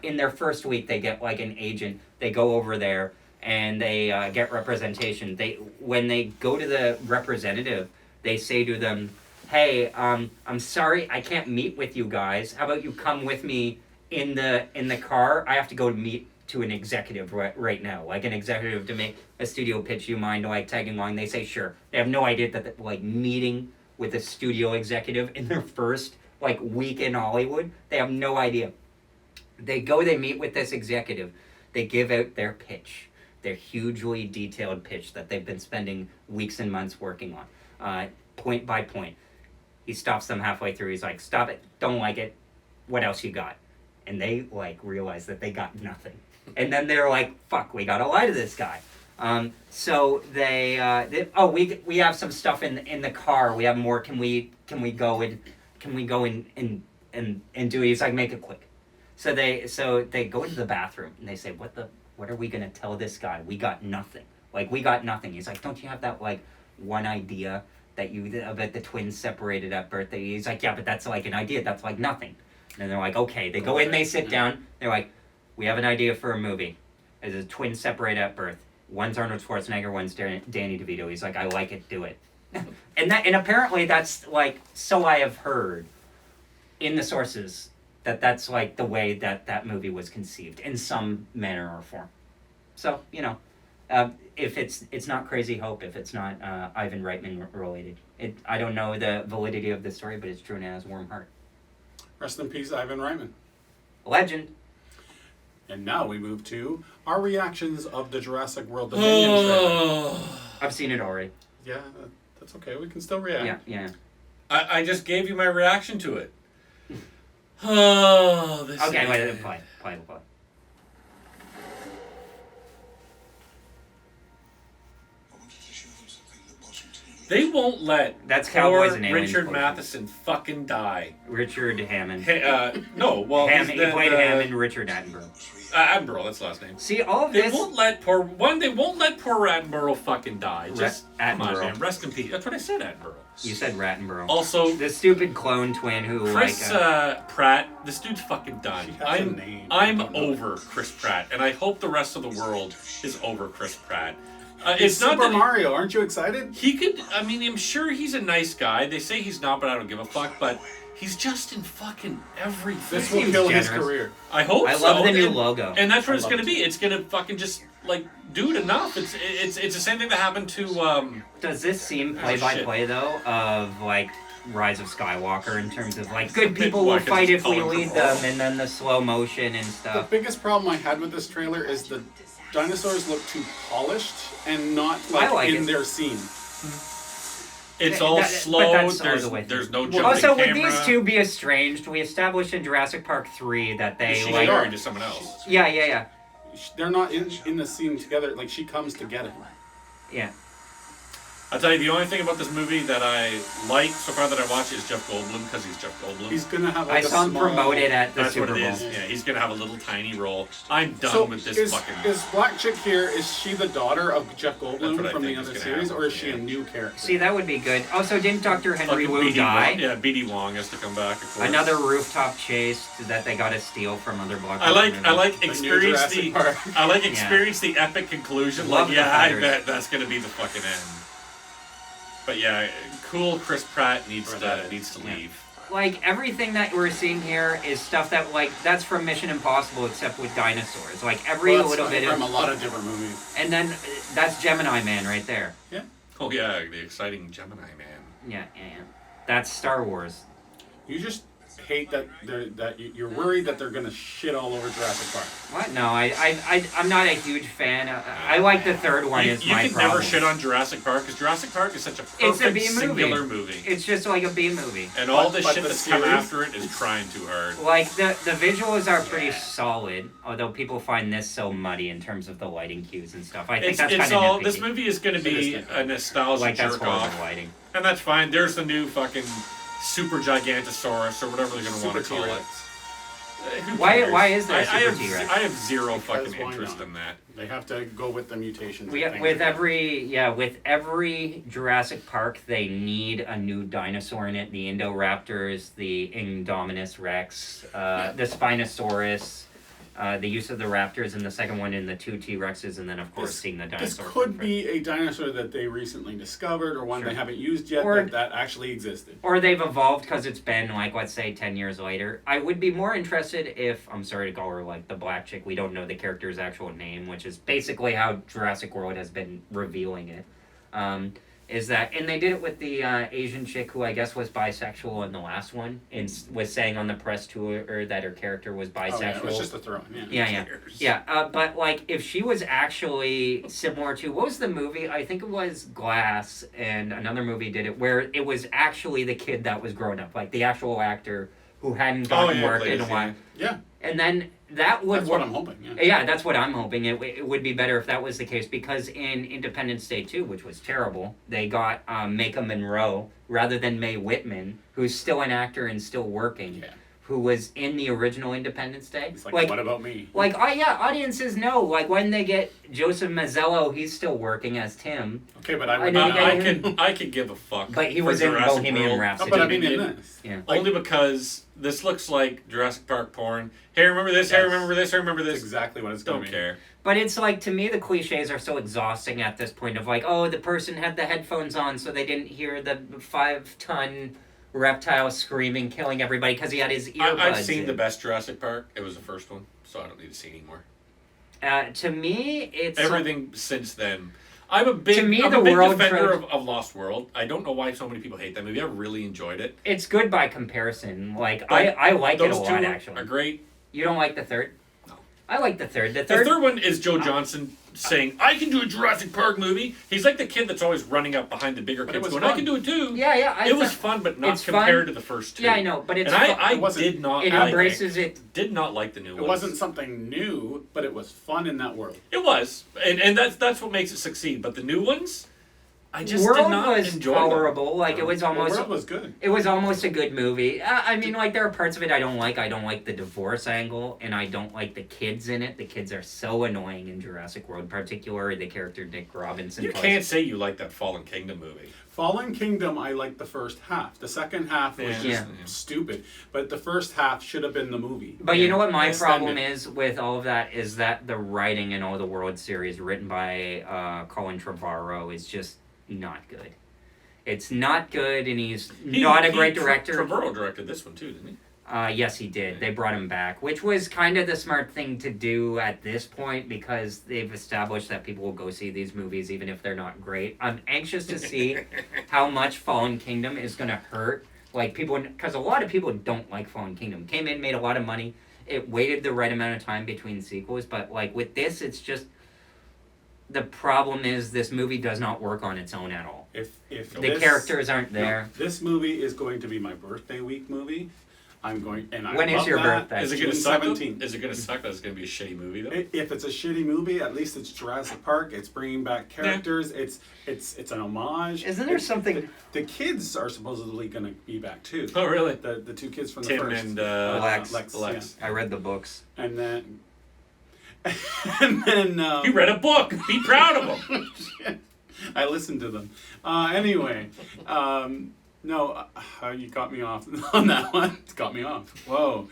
In their first week, they get like an agent. They go over there and they get representation. When they go to the representative, they say to them, "Hey, I'm sorry I can't meet with you guys. How about you come with me in the car? I have to go to meet to an executive right now, like an executive to make a studio pitch. You mind like tagging along?" They say sure. They have no idea that like meeting with a studio executive in their first like week in Hollywood. They have no idea. They meet with this executive. They give out their pitch, their hugely detailed pitch that they've been spending weeks and months working on, point by point. He stops them halfway through. He's like, "Stop it, don't like it. What else you got?" And they like realize that they got nothing. And then they're like, "Fuck, we gotta lie to this guy." So they we have some stuff in the car. We have more. Can we go and do it? He's like, "Make it quick." So they go into the bathroom and they say, what are we gonna tell this guy? We got nothing. Like we got nothing. He's like, "Don't you have that like one idea that the twins separated at birth?" He's like, "Yeah, but that's like an idea. That's like nothing." And they're like, "Okay." They go in. They sit down. They're like, "We have an idea for a movie. It's a twin separated at birth. One's Arnold Schwarzenegger, one's Danny DeVito." He's like, "I like it, do it." and apparently that's like, so I have heard in the sources that's like the way that movie was conceived in some manner or form. So, if it's not Crazy Hope, if it's not Ivan Reitman related. I don't know the validity of this story, but it's true and it has a warm heart. Rest in peace, Ivan Reitman. Legend. And now we move to our reactions of the Jurassic World Dominion trailer. I've seen it already. Yeah, that's okay. We can still react. Yeah. I just gave you my reaction to it. Oh, this. Okay, wait, play. They won't let That's poor Cowboys and Aliens Richard bullshit. Matheson fucking die. Richard Hammond. No, well, He played Hammond, Richard Attenborough. Attenborough, that's the last name. See, all of They this... won't let poor Attenborough fucking die. Just come on, Attenborough. man. Rest in peace. That's what I said, Attenborough. You said Rattenborough. Also, the stupid clone twin who Chris Pratt. This dude's fucking done. She has a name. I'm over Chris Pratt, and I hope the rest of the world is over Chris Pratt. It's not Super that Mario. Aren't you excited? he could. I mean, I'm sure he's a nice guy. They say he's not, but I don't give a fuck. But he's just in fucking everything. This will Seems kill his generous. career. I hope I so. love the new logo. And that's what it's love gonna it be. too. It's gonna fucking just like, dude, enough. It's the same thing that happened to Does this seem play-by-play, though, of, like, Rise of Skywalker in terms of, like, good people will fight if we lead them, and then the slow motion and The stuff? biggest problem I had with this trailer is the dinosaurs look too polished and not I like in it. their scene. It's all But slow. that's all There's the way through. no jumping Also, camera. would these two be estranged? We established in Jurassic Park 3 that they, She's like... married to someone else. Yeah. They're not in the scene together. Like, she comes to get him. Yeah. I'll tell you, the only thing about this movie that I like so far that I watch is Jeff Goldblum, because he's Jeff Goldblum. He's gonna have I like saw a him small... promoted at the That's Super what it Bowl. is. Yeah, he's gonna have a little tiny role. I'm done So with this is fucking. Black Chick here? Is she the daughter of Jeff That's Goldblum what I from the think other is gonna series, happen, or is she yeah. a new character? See, that would be good. Also, didn't Dr. Henry fucking Wu BD die? Wong. Yeah, BD Wong has to come back. Of course. Another rooftop chase that they got to steal from other blockbusters. I like new experience Jurassic the Park. I like experience the epic conclusion. Love Like, the yeah, I fighters. bet that's gonna be the fucking end. But yeah, cool. Chris Pratt needs to Yeah. leave. like everything that we're seeing here is stuff that like that's from Mission Impossible except with dinosaurs. Like every Well, that's little bit from of, a lot of different movies. and then that's Gemini Man right there. Yeah. Oh yeah, the exciting Gemini Man. Yeah. That's Star Wars. You just hate that you're worried that they're gonna shit all over Jurassic Park. What? No, I'm not a huge fan. I like the third one. You Is my can problem. never shit on Jurassic Park because Jurassic Park is such a It's a perfect B movie. singular movie. It's just like a B movie. And all But the shit the that's come series- after it is trying too hard. Like the visuals are pretty solid, although people find this so muddy in terms of the lighting cues and stuff. I think It's that's kind all. of This movie is going to be It is a nostalgia like that's jerk horrible off, lighting. and that's fine. There's the new fucking super gigantosaurus or whatever they're going to want Super to call it. T-Rex. Who Why- cares? why is there a I super have, T-Rex? I have zero Because fucking why interest not? in that. They have to go with the mutations. We, and things with like every Jurassic Park, they need a new dinosaur in it. The Indoraptors, the Indominus Rex, the Spinosaurus, the use of the raptors in the second one, and the two T-Rexes, and then of course seeing the This dinosaur. could be a dinosaur that they recently discovered, or one Sure. they haven't used yet Or- that actually existed. Or they've evolved because it's been, like, let's say 10 years later. I would be more interested if, I'm sorry to call her, like, the black chick, we don't know the character's actual name, which is basically how Jurassic World has been revealing it. Is that, and they did it with the Asian chick who I guess was bisexual in the last one, and was saying on the press tour that her character was bisexual. Oh, yeah, it was just a throw in. Yeah. cares? But like, if she was actually similar to what was the movie? I think it was Glass, and another movie did it where it was actually the kid that was grown up, like the actual actor who hadn't gotten work in a while. Yeah, And then that would that's what work. I'm hoping. Yeah. Yeah, that's what I'm hoping. It would be better if that was the case because in Independence Day 2, which was terrible, they got Micah Monroe rather than Mae Whitman, who's still an actor and still working, Yeah. who was in the original Independence Day. It's like, what about me? Audiences know. Like when they get Joseph Mazzello, he's still working as Tim, Okay, but I I would know not. I could give a fuck. but he for was in Jurassic Bohemian World. Rhapsody. Oh, but I mean in Dominion. this. Yeah. Only because this looks like Jurassic Park porn. Hey, remember this? Hey, Yes. remember this? Hey, remember That's this? exactly what it's going Don't to be. care. But it's like, to me, the cliches are so exhausting at this point of like, oh, the person had the headphones on so they didn't hear the 5-ton reptile screaming, killing everybody because he had his earbuds I've seen in. the best Jurassic Park. It was the first one, so I don't need to see anymore. To me, it's... Everything since then. I'm a big, To me, I'm the a big world defender trade- of Lost World. I don't know why so many people hate that movie. I really enjoyed it. It's good by comparison. Like, But I like it a Those two lot, are actually. great. You don't like the third? No. I like the third. The third one is Joe Johnson saying, I can do a Jurassic Park movie. He's like the kid that's always running up behind the bigger But it kids was going, fun. I can do it too. Yeah. It was fun, but not it's compared fun. to the first two. Yeah, I know, but it's And fun. I It wasn't- did not It like embraces it. Did not like the new It ones. wasn't something new, but it was fun in that world. It was. And that's what makes it succeed. But the new ones, I just World did not was enjoy tolerable. Like, it was The almost... world was good. It was almost a good movie. I mean, like, there are parts of it I don't like. I don't like the divorce angle, and I don't like the kids in it. The kids are so annoying in Jurassic World, particularly the character Nick Robinson. You plays. can't say you like that Fallen Kingdom movie. Fallen Kingdom, I liked the first half. The second half was Yeah. just stupid. But the first half should have been the movie. But you know what my Extended. problem is with all of that is that the writing in all the World series written by Colin Trevorrow is just not good. It's not good, and he's not a great director. Trevorrow directed this one too, didn't he? Yes, he did. They brought him back, which was kind of the smart thing to do at this point because they've established that people will go see these movies even if they're not great. I'm anxious to see how much Fallen Kingdom is going to hurt. Like, people, because a lot of people don't like Fallen Kingdom. Came in, made a lot of money. It waited the right amount of time between sequels, but like with this, it's just the problem is this movie does not work on its own at all. If The this- characters aren't no, there. this movie is going to be my birthday week movie. I'm going, and I When is love your that. birthday? Is it June going to suck? 17th. Is it going to suck? That it's going to be a shitty movie though. If it's a shitty movie, at least it's Jurassic Park. It's bringing back characters. It's an homage. Isn't there It's- something- The kids are supposedly going to be back too. Oh really? The two kids from the Tim first. and Lex. Lex. I read the books. Yeah. And then. And then. You read a book. Be proud of him. I listened to them. Anyway, no, you got me off on that one. It got me off. Whoa.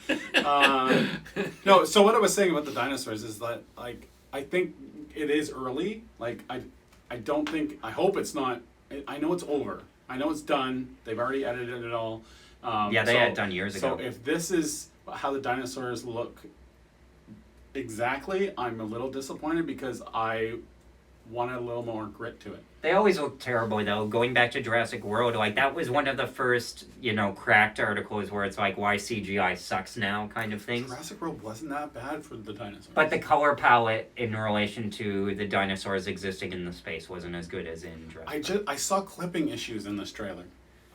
No, so what I was saying about the dinosaurs is that, like, I think it is early. Like, I don't think, I hope it's not, I know it's over. I know it's done. They've already edited it all. Yeah, they had done years ago. So if this is how the dinosaurs look exactly, I'm a little disappointed because I wanted a little more grit to it. They always look terrible, though. Going back to Jurassic World, like, that was one of the first, cracked articles where it's like, why CGI sucks now, kind of things. Jurassic World wasn't that bad for the dinosaurs. But the color palette in relation to the dinosaurs existing in the space wasn't as good as in Jurassic Park. I saw clipping issues in this trailer.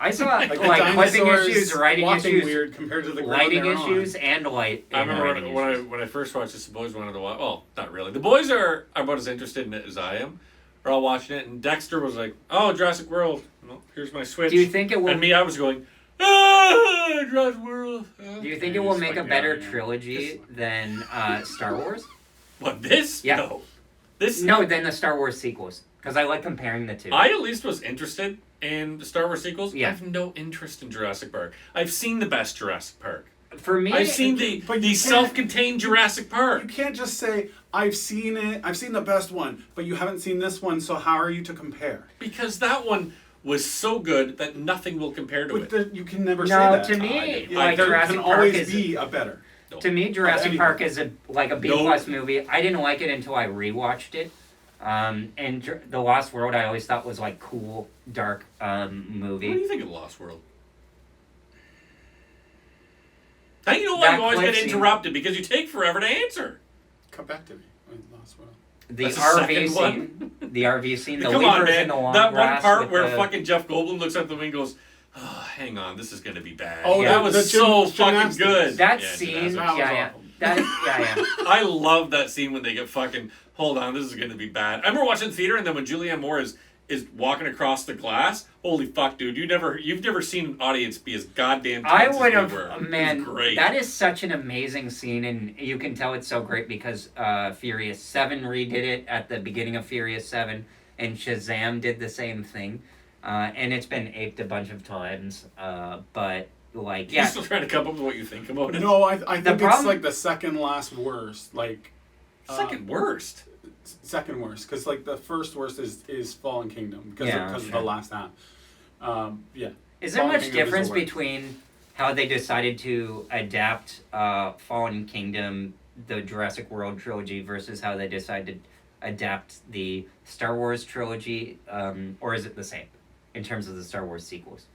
I saw Like the clipping dinosaurs issues, writing walking issues, weird compared to the ground lighting they're on. issues, and light. I and remember lighting when issues. I first watched this, the boys wanted to watch. Well, not really. The boys are about as interested in it as I am. We're all watching it, and Dexter was like, "Oh, Jurassic World. Well, here's my Switch." Do you think it will? And me, I was going, "Ah, Jurassic World." Do you think it will make a better trilogy than Star Wars? What, this? Yeah. No. This? No, than the Star Wars sequels, because I like comparing the two. I at least was interested in the Star Wars sequels. Yeah. I have no interest in Jurassic Park. I've seen the best Jurassic Park. For me, I've seen but the you can't- self-contained Jurassic You Park. can't just say, I've seen it, I've seen the best one, but you haven't seen this one, so how are you to compare? Because that one was so good that nothing will compare to it. You can never say No, that. to me, Yeah, like there Jurassic can Park always is be a better. to me Jurassic Anyway. Park is a B No. plus movie. I didn't like it until I rewatched it. And The Lost World I always thought was like cool, dark What do movie. you think of The Lost World? Now you know why That you always clip get scene- interrupted because you take forever to answer. Come back to me. Lost World. The That's the RV second scene, the RV scene, the Come on, leapers man. in the long That one grass part with where the, fucking Jeff Goldblum looks out the window and goes, "Oh, hang on, this is gonna be bad." Oh, Yeah. that was the so gym- fucking gymnastics. good. that Yeah, scene, gymnastics. That was yeah. awful. Yeah. I love that scene when they get fucking. Hold on, this is gonna be bad. I remember watching the theater, and then when Julianne Moore is walking across the glass. Holy fuck, dude! You've never seen an audience be as goddamn tense I as would we have, were. It was man. great. That is such an amazing scene, and you can tell it's so great because Furious 7 redid it at the beginning of Furious 7, and Shazam did the same thing, and it's been aped a bunch of times. But like, You're yeah, still trying to come up with what you think about it. No, I think it's problem- like the second last worst. Like, Second worst. second worst. Because, like, the first worst is Fallen Kingdom. Because Yeah, of okay. the last half. Yeah. is there Fallen much Kingdom is the difference worst. between how they decided to adapt Fallen Kingdom, the Jurassic World trilogy, versus how they decided to adapt the Star Wars trilogy, or is it the same in terms of the Star Wars sequels?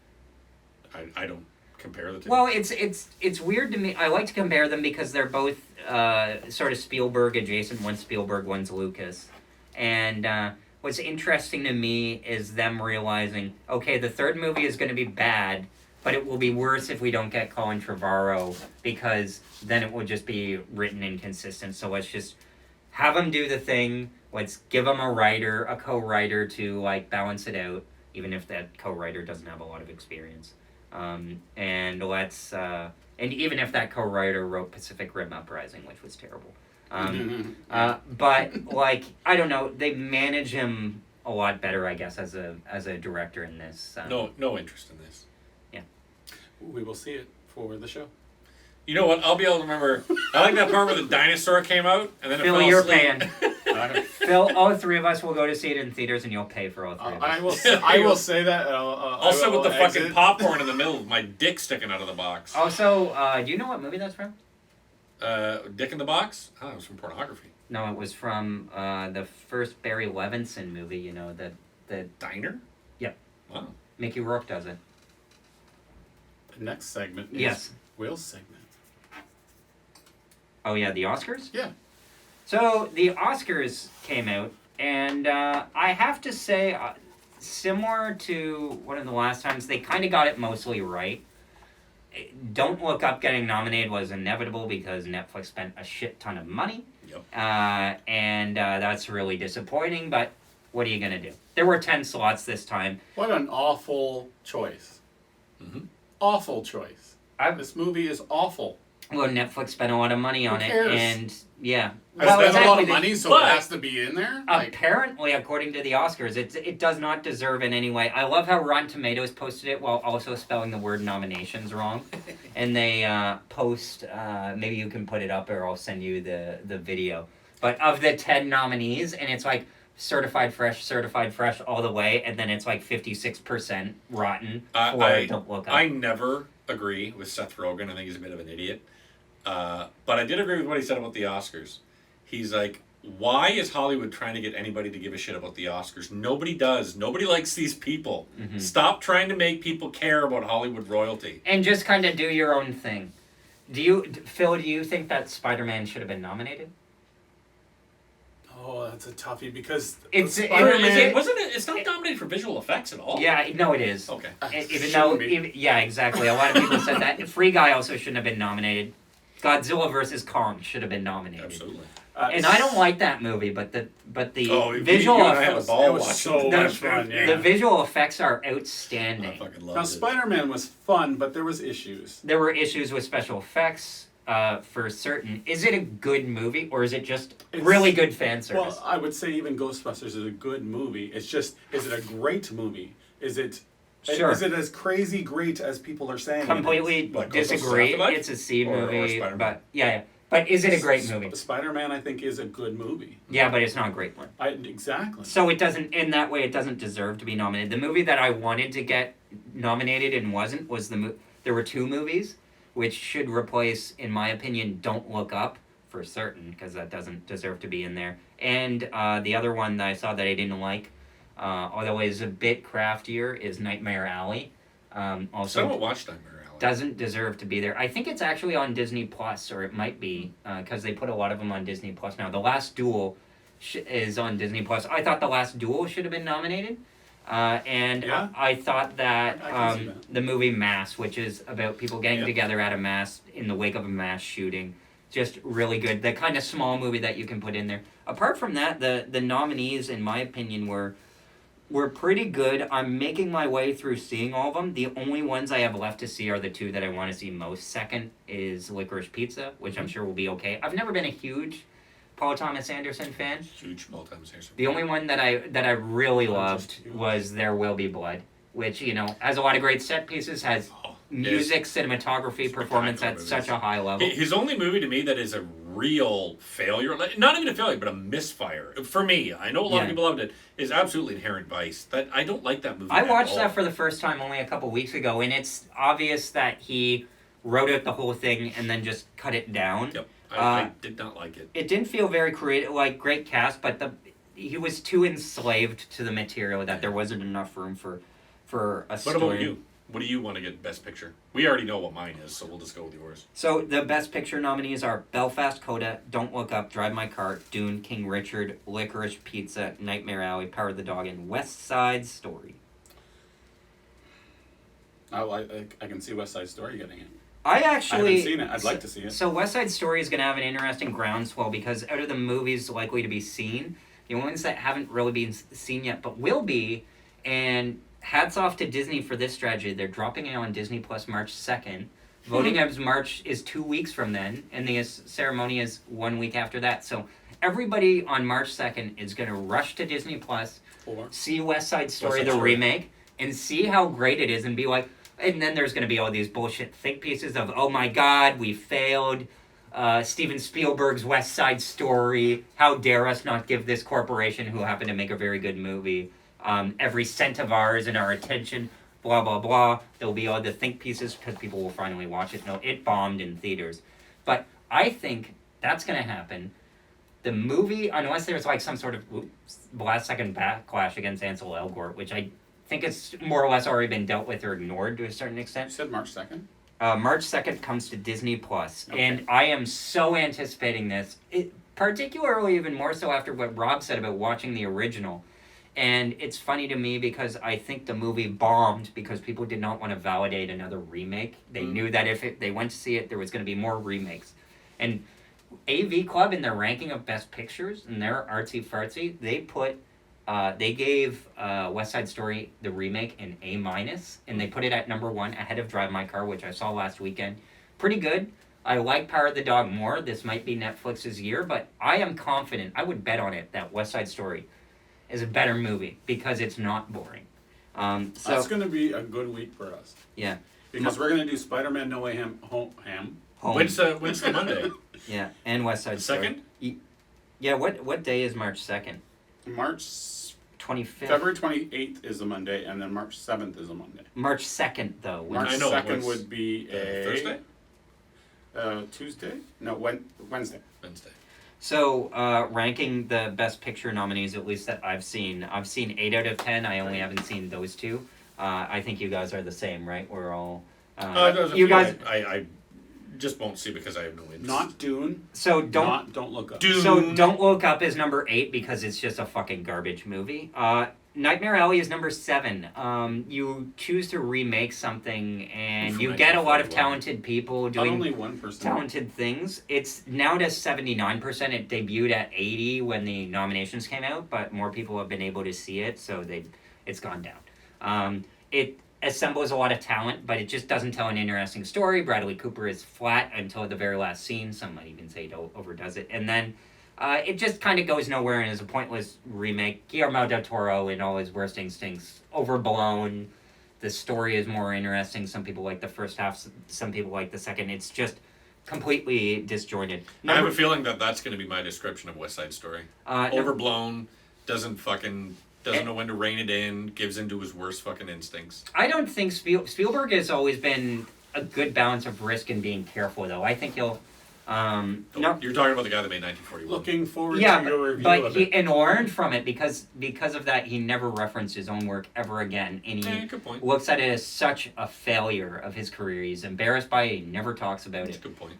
I don't compare the two. Well, it's weird to me. I like to compare them because they're both sort of Spielberg adjacent. One's Spielberg, one's Lucas. And what's interesting to me is them realizing, okay, the third movie is going to be bad, but it will be worse if we don't get Colin Trevorrow because then it will just be written inconsistent. So let's just have him do the thing. Let's give him a co-writer to like balance it out, even if that co-writer doesn't have a lot of experience. And let's and even if that co-writer wrote Pacific Rim Uprising, which was terrible. But like I don't know, they manage him a lot better, I guess, as a director in this. No interest in this. We will see it for the show. You know what? I'll be able to remember. I like that part where the dinosaur came out and then it Phil, fell you're asleep. paying. Phil, all three of us will go to see it in theaters, and you'll pay for all three of us. I will say that. Also with the fucking popcorn in the middle, with my dick sticking out of the box. Also, do you know what movie that's from? Dick in the box? Oh, it was from pornography. No, it was from the first Barry Levinson movie. You know the Diner? Yep. Wow. Mickey Rourke does it. The next segment is Yes. Will's segment. Oh yeah, the Oscars? Yeah. So the Oscars came out, and I have to say, similar to one of the last times, they kind of got it mostly right. Don't Look Up getting nominated was inevitable because Netflix spent a shit ton of money. Yep. And that's really disappointing, but what are you going to do? There were 10 slots this time. What an awful choice. Mm-hmm. Awful choice. This movie is awful. Well, Netflix spent a lot of money on Who it, cares? and yeah. I Well, spent a lot of exactly, money, so but- it has to be in there. Like, Apparently, according to the Oscars, it does not deserve in any way. I love how Rotten Tomatoes posted it while also spelling the word nominations wrong. And they post, maybe you can put it up or I'll send you the video. But of the 10 nominees, and it's like certified fresh all the way, and then it's like 56% rotten for I Don't Look Up. I never agree with Seth Rogen. I think he's a bit of an idiot. But I did agree with what he said about the Oscars. He's like, why is Hollywood trying to get anybody to give a shit about the Oscars? Nobody does. Nobody likes these people. Mm-hmm. Stop trying to make people care about Hollywood royalty. And just kind of do your own thing. Phil, do you think that Spider-Man should have been nominated? Oh, that's a toughie because It's It's not nominated for visual effects at all. Yeah, no, it is. Okay. Yeah, exactly. A lot of people said that. Free Guy also shouldn't have been nominated. Godzilla versus Kong should have been nominated. Absolutely. And I don't like that movie, but the visual you and I had a effects, ball it was watching so that much fun, movie. yeah. the visual effects are I outstanding. fucking Now, loved it. Spider-Man was fun, but there was issues. There were issues with special effects, for certain. Is it a good movie, or is it just really good fan service? Well, I would say even Ghostbusters is a good movie. It's just, is it a great movie? Is it as crazy great as people are saying? Completely Like disagree. Ghostbusters? It's a C Or movie, Spider-Man? but yeah. But is it a great movie? Spider-Man, I think, is a good movie. Yeah, but it's not a great one. Exactly. So it doesn't, in that way, it doesn't deserve to be nominated. The movie that I wanted to get nominated and wasn't was there were two movies, which should replace, in my opinion, Don't Look Up for certain, because that doesn't deserve to be in there. And the other one that I saw that I didn't like, although it is a bit craftier, is Nightmare Alley. Also, Someone watched Nightmare Alley. doesn't deserve to be there. I think it's actually on Disney Plus, or it might be, because they put a lot of them on Disney Plus now. The Last Duel is on Disney Plus. I thought The Last Duel should have been nominated. Yeah. I thought that, I can see that. the movie Mass, which is about people getting Yeah. together at a mass in the wake of a mass shooting, just really good. The kind of small movie that you can put in there. Apart from that, the nominees, in my opinion, were pretty good. I'm making my way through seeing all of them. The only ones I have left to see are the two that I want to see most. Second is Licorice Pizza, which I'm sure will be okay. I've never been a huge Paul Thomas Anderson fan. Huge multi-time series. The only one that I really Oh, loved just huge. was There Will Be Blood, which, has a lot of great set pieces, has music, cinematography, performance at spectacular such a high level. His only movie to me that is a real failure, not even a failure, but a misfire for me. I know a lot of people loved it. Is absolutely Inherent Vice. That I don't like that movie. I watched at all. that for the first time only a couple weeks ago, and it's obvious that he wrote out the whole thing and then just cut it down. Yep, I did not like it. It didn't feel very creative, like great cast, but he was too enslaved to the material that there wasn't enough room for a story. What about you? What do you want to get Best Picture? We already know what mine is, so we'll just go with yours. So the Best Picture nominees are Belfast, Coda, Don't Look Up, Drive My Car, Dune, King Richard, Licorice Pizza, Nightmare Alley, Power of the Dog, and West Side Story. I can see West Side Story getting it. I I actually... haven't seen it. I'd like to see it. So West Side Story is going to have an interesting groundswell because out of the movies likely to be seen, the ones that haven't really been seen yet but will be, and hats off to Disney for this strategy. They're dropping it on Disney Plus March 2nd. Voting as March is 2 weeks from then, and the ceremony is 1 week after that. So everybody on March 2nd is going to rush to Disney Plus, see West Side Story, the remake, and see how great it is and be like, and then there's going to be all these bullshit think pieces of, oh my god, we failed. Steven Spielberg's West Side Story. How dare us not give this corporation, who happened to make a very good movie, every cent of ours and our attention, blah, blah, blah. There'll be all the think pieces because people will finally watch it. No, it bombed in theaters. But I think that's going to happen. The movie, unless there's like some sort of last-second backlash against Ansel Elgort, which I think it's more or less already been dealt with or ignored to a certain You extent. said March 2nd? March 2nd comes to Disney Plus, Okay. and I am so anticipating this. Particularly even more so after what Rob said about watching the original. And it's funny to me because I think the movie bombed because people did not want to validate another remake. They knew that if they went to see it, there was going to be more remakes. And AV Club, in their ranking of Best Pictures, and their artsy-fartsy, they gave West Side Story, the remake, an A-, and they put it at number 1 ahead of Drive My Car, which I saw last weekend. Pretty good. I like Power of the Dog more. This might be Netflix's year, but I am confident, I would bet on it, that West Side Story is a better movie because it's not boring. That's going to be a good week for us. Yeah. Because we're going to do Spider-Man No Way Home. When's the Monday? Yeah, and West Side Story. Second? Yeah, what day is March 2nd? March 25th. February 28th is a Monday, and then March 7th is a Monday. March 2nd, though. March I know, 2nd what's- would be a Thursday? Tuesday? No, Wednesday. Wednesday. So, ranking the Best Picture nominees, at least that I've seen 8 out of 10. I only haven't seen those two. I think you guys are the same, right? We're all. There's a You few guys. I just won't see because I have no interest. Not Dune. So don't. Don't look up. Dune. So Don't Look Up is number 8 because it's just a fucking garbage movie. Nightmare Alley is number 7. You choose to remake something, and From you get a lot of 1941. talented people Not doing only one person. talented things. It's now to 79%. It debuted at 80 when the nominations came out, but more people have been able to see it, so it's gone down. It assembles a lot of talent, but it just doesn't tell an interesting story. Bradley Cooper is flat until the very last scene. Some might even say he overdoes it. And then it just kind of goes nowhere and is a pointless remake. Guillermo del Toro in all his worst instincts, overblown. The story is more interesting. Some people like the first half, some people like the second. It's just completely disjointed. I have a feeling that that's going to be my description of West Side Story. Overblown, doesn't know when to rein it in, gives into his worst fucking instincts. I don't think Spielberg has always been a good balance of risk and being careful, though. I think he'll. No, You're talking about the guy that made 1941. Looking forward yeah, to your review but of he it. and learned from it because of that he never referenced his own work ever again, and he Yeah, good point. looks at it as such a failure of his career. He's embarrassed by it. He never talks about That's a it. good point.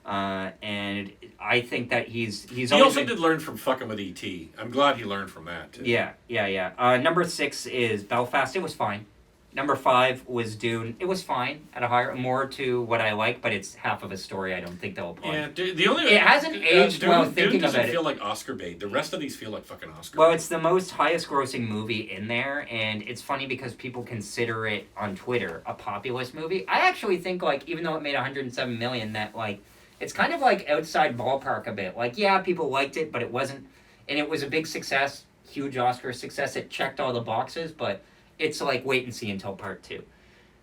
And I think that he's He always also been- did learn from fucking with E.T. I'm glad he learned from that, too. Yeah. Number 6 is Belfast. It was fine. Number 5 was Dune. It was fine. At a higher, more to what I like, but it's half of a story. I don't think they'll apply. Yeah, the only It hasn't aged Dune, well Dune thinking doesn't about it. feel like Oscar bait. The rest of these feel like fucking Oscar. Well, bait. it's the most highest grossing movie in there, and it's funny because people consider it on Twitter a populist movie. I actually think, like, even though it made 107 million, that, like, it's kind of like outside ballpark a bit. Like, yeah, people liked it, but it wasn't, and it was a big success, huge Oscar success. It checked all the boxes, but it's like wait and see until part 2.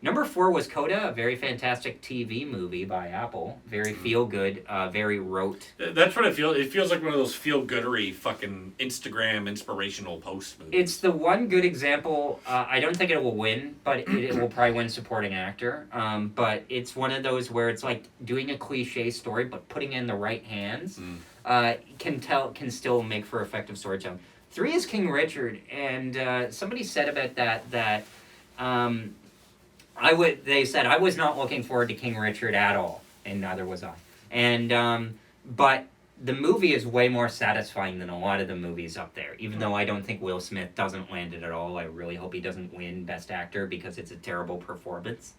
Number 4 was Coda, a very fantastic TV movie by Apple. Very feel-good, very rote. That's what it feels. It feels like one of those feel-goodery fucking Instagram inspirational post movies. It's the one good example. I don't think it will win, but it will probably win supporting actor. But it's one of those where it's like doing a cliche story, but putting it in the right hands can still make for effective storytelling. 3 is King Richard, and somebody said about that they said I was not looking forward to King Richard at all, and neither was I. And but the movie is way more satisfying than a lot of the movies up there. Even though I don't think Will Smith doesn't land it at all, I really hope he doesn't win Best Actor because it's a terrible performance.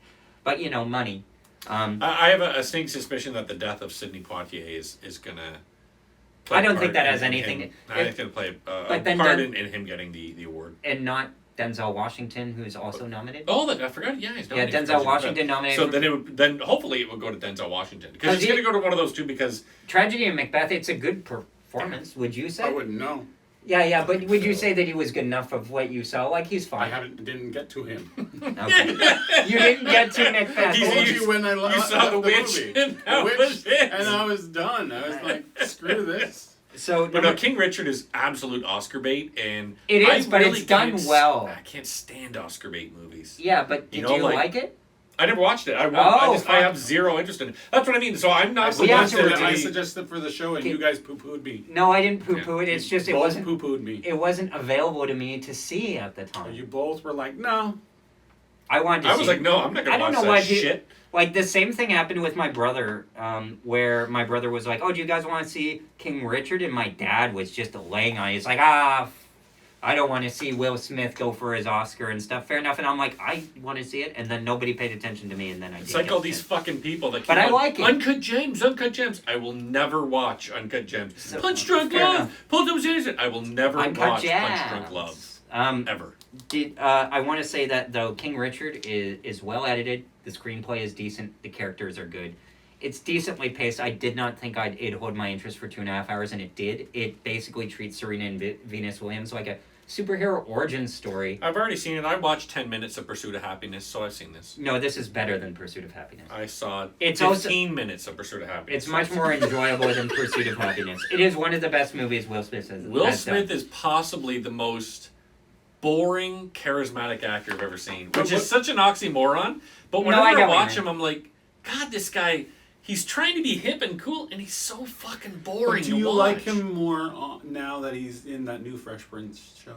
But money. I have a sneaking suspicion that the death of Sidney Poitier is gonna. I don't think that has anything. I think it's gonna play a then part in him getting the award. And not Denzel Washington, who's also nominated. Oh, I forgot. Yeah, he's nominated. Yeah, for Denzel President. Washington nominated. So then hopefully it will go to Denzel Washington because it's he- going to go to one of those two because Tragedy in Macbeth. It's a good performance. Would you say? I wouldn't know. Yeah. But would you say that he was good enough of what you saw? Like he's fine. Didn't get to him. Okay. You didn't get to Macbeth. I told you when I you saw the witch movie. and that The was witch, it. and I was done. I was like, screw this. So But no, King Richard is absolute Oscar bait, and It is, I but really it's done can't well. I can't stand Oscar bait movies. yeah, but did You know, you like- like it? I never watched it. I Oh, I have zero interest in it. That's what I mean. So I'm not. We have supposed to I be- suggested for the show, and Okay. you guys poo-pooed me. No, I didn't poo-poo it. It's just it both wasn't. poo-pooed me. It wasn't available to me to see at the time. You both were like, no. I wanted to I see. was like, no, I'm not I gonna don't watch know why that he- shit. Like the same thing happened with my brother, where my brother was like, "Oh, do you guys want to see King Richard?" And my dad was just laying on it. He's like, I don't want to see Will Smith go for his Oscar and stuff. Fair enough. And I'm like, I want to see it. And then nobody paid attention to me, and then I. It's did like get all to these it. fucking people that. But keep I on, like it. Uncut Gems. I will never watch Uncut Gems. So- Punch Drunk fair Love. enough. Paul Thomas Anderson. I will never Uncut watch Gems. Punch Drunk Love ever. I want to say that though King Richard is well edited. The screenplay is decent. The characters are good. It's decently paced. I did not think it'd hold my interest for 2.5 hours, and it did. It basically treats Serena and Venus Williams like a superhero origin story. I've already seen it. I watched 10 minutes of Pursuit of Happiness, so I've seen this. No, this is better than Pursuit of Happiness. I saw It's 15 minutes of Pursuit of Happiness. It's much more enjoyable than Pursuit of Happiness. It is one of the best movies Will Smith has Will has Smith done. is possibly the most boring, charismatic actor I've ever seen, which But is such an oxymoron. But No, whenever I I get what watch you him, I'm like, God, this guy, he's trying to be hip and cool, and he's so fucking boring Do to you watch. like him more now that he's in that new Fresh Prince show?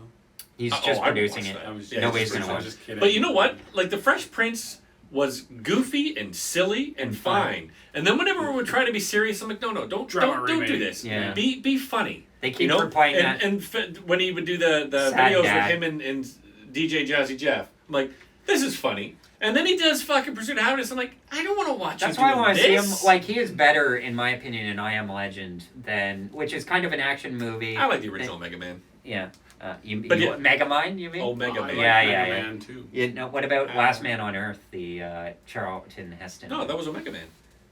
He's Oh, just I would producing watch it. that. I was, Yeah, Nobody's just- gonna I watch was it. just kidding. But you know what? Like, the Fresh Prince was goofy and silly and fine. And then whenever we would try to be serious, I'm like, no, don't Drama do remake. this. Yeah. Be funny. They keep You know? replaying and, that. And when he would do the Sad videos dad. with him and DJ Jazzy Jeff, I'm like, this is funny. And then he does fucking Pursuit of Happiness. I'm like, I don't want to watch That's you why I doing want to see him. this. Like, he is better, in my opinion, in I Am Legend than, which is kind of an action movie. I like the original Mega Man. Yeah. But yeah. Megamind, you mean? Oh, Mega I Man. like Yeah, Mega yeah, yeah. Man too. You know, what about Last Man on Earth, the Charlton Heston? No, that was a Mega Man.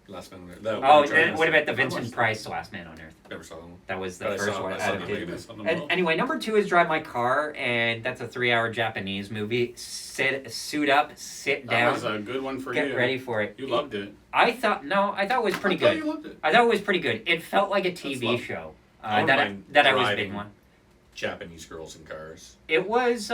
Last Man. That Oh, was and what about the I Vincent watched Price Last Man on Earth? Never saw that one. That was the But I first saw- one. I saw out of the two. Mega Man. And anyway, number 2 is Drive My Car, and that's a 3-hour Japanese movie. Suit up, sit That down, was a good one for you. get ready for it. You loved it. I thought it was pretty I thought good. you loved it. I thought it was pretty good. It felt like a TV love. show I don't that mind I was driving. big one. Japanese girls in cars. It was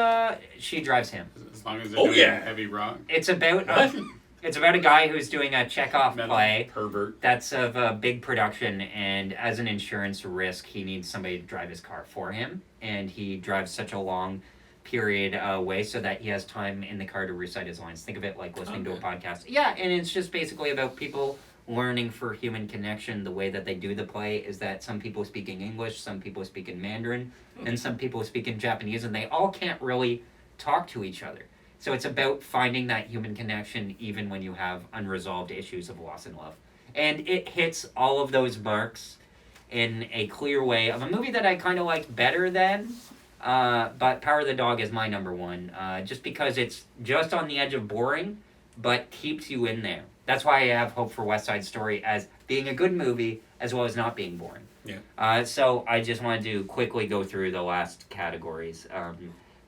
she drives him. As long as they're Oh, doing yeah. heavy rock. It's about What? it's about a guy who's doing a Chekhov Metal. play Pervert. that's of a big production, and as an insurance risk, he needs somebody to drive his car for him, and he drives such a long period away so that he has time in the car to recite his lines. Think of it like listening to a podcast. Yeah, and it's just basically about people learning for human connection. The way that they do the play is that some people speak in English, some people speak in Mandarin, and some people speak in Japanese, and they all can't really talk to each other. So it's about finding that human connection even when you have unresolved issues of loss and love. And it hits all of those marks in a clear way of a movie that I kind of liked better than, but Power of the Dog is my number 1, just because it's just on the edge of boring, but keeps you in there. That's why I have hope for West Side Story as being a good movie as well as not being boring. Yeah. So I just wanted to quickly go through the last categories.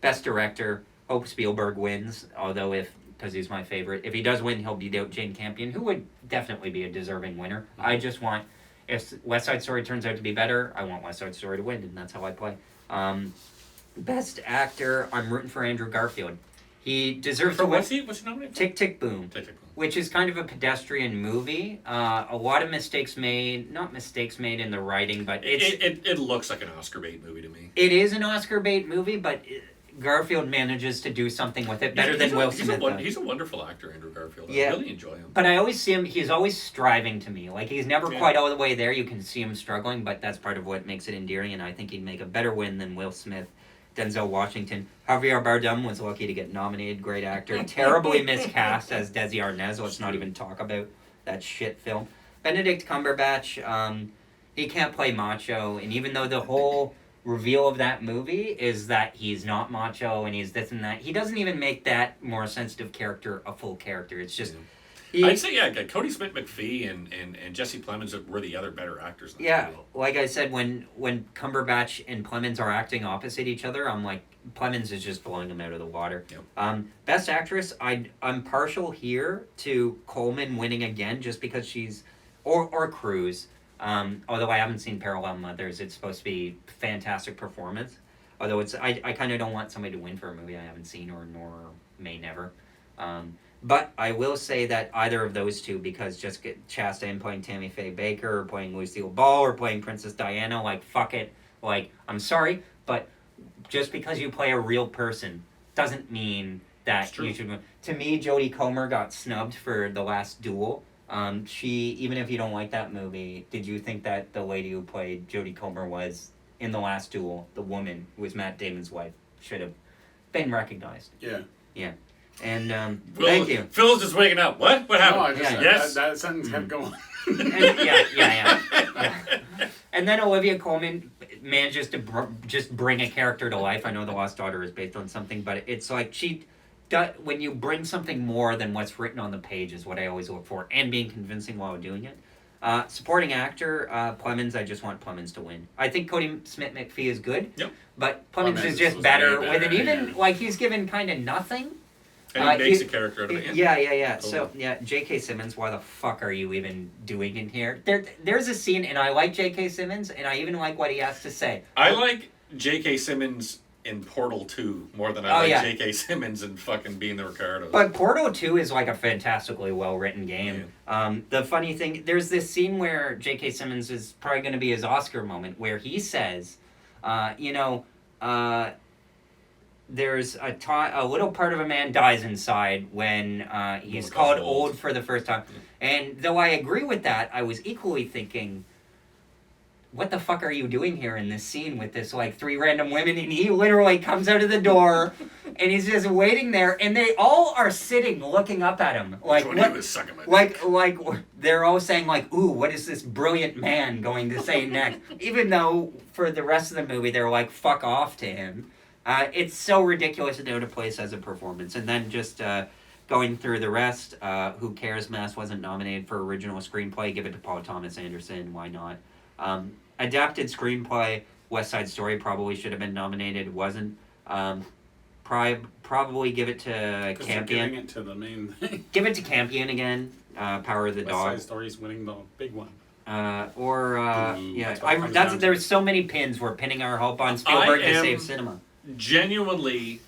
Best Director, hope Spielberg wins, although because he's my favorite. If he does win, he'll beat out Jane Campion, who would definitely be a deserving winner. I just want, if West Side Story turns out to be better, I want West Side Story to win, and that's how I play. Best Actor, I'm rooting for Andrew Garfield. He deserves to win. What's he nominated for? Tick, Tick, Boom. Tick, Tick, Boom. Which is kind of a pedestrian movie. A lot of mistakes made, not mistakes made in the writing, but It looks like an Oscar bait movie to me. it is an Oscar bait movie, but Garfield manages to do something with it better than Will Smith does. He's a wonderful actor, Andrew Garfield. Yeah. I really enjoy him. But I always see him, he's always striving to me. Like, he's never Yeah. quite all the way there. You can see him struggling, but that's part of what makes it endearing, and I think he'd make a better win than Will Smith. Denzel Washington. Javier Bardem was lucky to get nominated. Great actor. Terribly miscast as Desi Arnaz. Let's not even talk about that shit film. Benedict Cumberbatch, he can't play macho, and even though the whole reveal of that movie is that he's not macho and he's this and that, he doesn't even make that more sensitive character a full character. It's just... I'd say, Cody Smith-McPhee and Jesse Plemons were the other better actors. In Yeah, that movie. like I said, when Cumberbatch and Plemons are acting opposite each other, I'm like, Plemons is just blowing them out of the water. Yep. Best Actress, I'm partial here to Coleman winning again, just because she's, or Cruz. Although I haven't seen Parallel Mothers, it's supposed to be fantastic performance. Although I kind of don't want somebody to win for a movie I haven't seen or nor may never. But I will say that either of those two, because Jessica Chastain playing Tammy Faye Baker or playing Lucille Ball or playing Princess Diana, like, fuck it. Like, I'm sorry, but just because you play a real person doesn't mean that you should win. To me, Jodie Comer got snubbed for The Last Duel. Even if you don't like that movie, did you think that the lady who played Jodie Comer was in The Last Duel, the woman who was Matt Damon's wife, should have been recognized? Yeah. Yeah. And thank you. Phil's just waking up. What? What happened? No, I just, Yes. that sentence kept going. And, yeah. And then Olivia Colman manages to just bring a character to life. I know The Lost Daughter is based on something, but it's like when you bring something more than what's written on the page is what I always look for, and being convincing while doing it. Supporting actor, Plemons, I just want Plemons to win. I think Cody Smith-McPhee is good, Yep. but Plemons is Plemons just was better way with it. better, Even, yeah. like, he's given kind of nothing. And he makes a character out of it. Yeah. So, Totally. J.K. Simmons, why the fuck are you even doing in here? There's a scene, and I like J.K. Simmons, and I even like what he has to say. I like J.K. Simmons in Portal 2 more than I Oh, like yeah. J.K. Simmons and fucking being the Ricardos. But Portal 2 is like a fantastically well-written game. The funny thing, there's this scene where J.K. Simmons is probably going to be his Oscar moment, where he says, there's a little part of a man dies inside when he's called old for the first time. And though I agree with that, I was equally thinking, what the fuck are you doing here in this scene with this, like, 3 random women? And he literally comes out of the door, and he's just waiting there, and they all are sitting, looking up at him. Like, like they're all saying, like, ooh, what is this brilliant man going to say next? Even though, for the rest of the movie, they're like, fuck off to him. It's so ridiculous and out of place as a performance. And then just going through the rest, who cares? Mass wasn't nominated for original screenplay. Give it to Paul Thomas Anderson. Why not? Adapted screenplay, West Side Story probably should have been nominated. Wasn't. Probably give it to Campion. Giving it to the main thing. Give it to Campion again. Power of the West Dog. Side Story's winning the big one. There's so many pins. We're pinning our hope on Spielberg to save cinema. Genuinely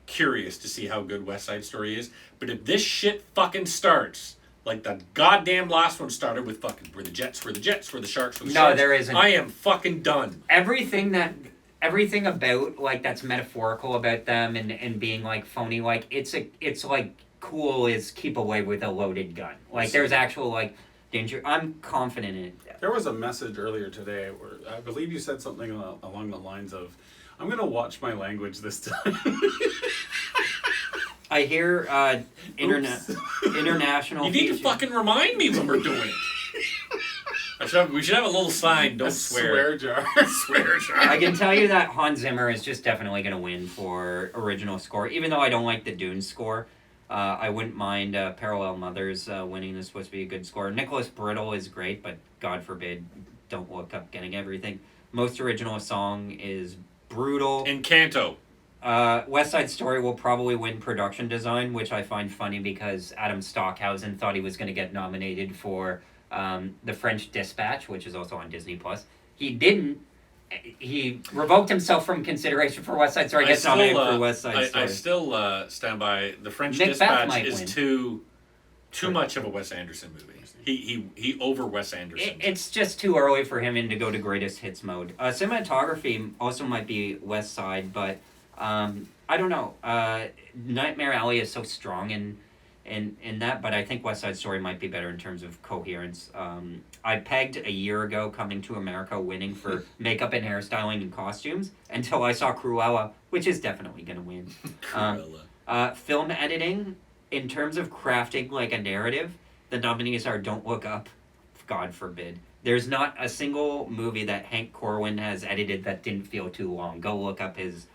curious to see how good West Side Story is, but if this shit fucking starts like the goddamn last one started with fucking we're the Jets, we're the Jets, we're the Sharks, we're the Sharks. No, there isn't. I am fucking done. Everything about, like, that's metaphorical about them and being, like, phony, like, it's like cool as keep away with a loaded gun. Like, there's actual, like, danger. I'm confident in it. There was a message earlier today where I believe you said something along the lines of, I'm going to watch my language this time. I hear international. You need to fucking remind me when we're doing it. We should have a little sign. Don't swear. Swear jar. Swear jar. I can tell you that Hans Zimmer is just definitely going to win for original score. Even though I don't like the Dune score, I wouldn't mind Parallel Mothers winning. This is supposed to be a good score. Nicholas Brittle is great, but God forbid, Don't Look Up getting everything. Most original song is brutal. Encanto. West Side Story will probably win production design, which I find funny because Adam Stockhausen thought he was going to get nominated for The French Dispatch, which is also on Disney+. He didn't. He revoked himself from consideration for West Side Story. Gets nominated for West Side Story. I still stand by The French Macbeth Dispatch is win. too much of a Wes Anderson movie. He over Wes Anderson. It's just too early for him to go to greatest hits mode. Cinematography also might be West Side, but I don't know. Nightmare Alley is so strong in that, but I think West Side Story might be better in terms of coherence. I pegged a year ago Coming to America winning for makeup and hairstyling and costumes until I saw Cruella, which is definitely going to win. Cruella. Film editing, in terms of crafting like a narrative, the nominees are Don't Look Up, God forbid. There's not a single movie that Hank Corwin has edited that didn't feel too long. Go look up his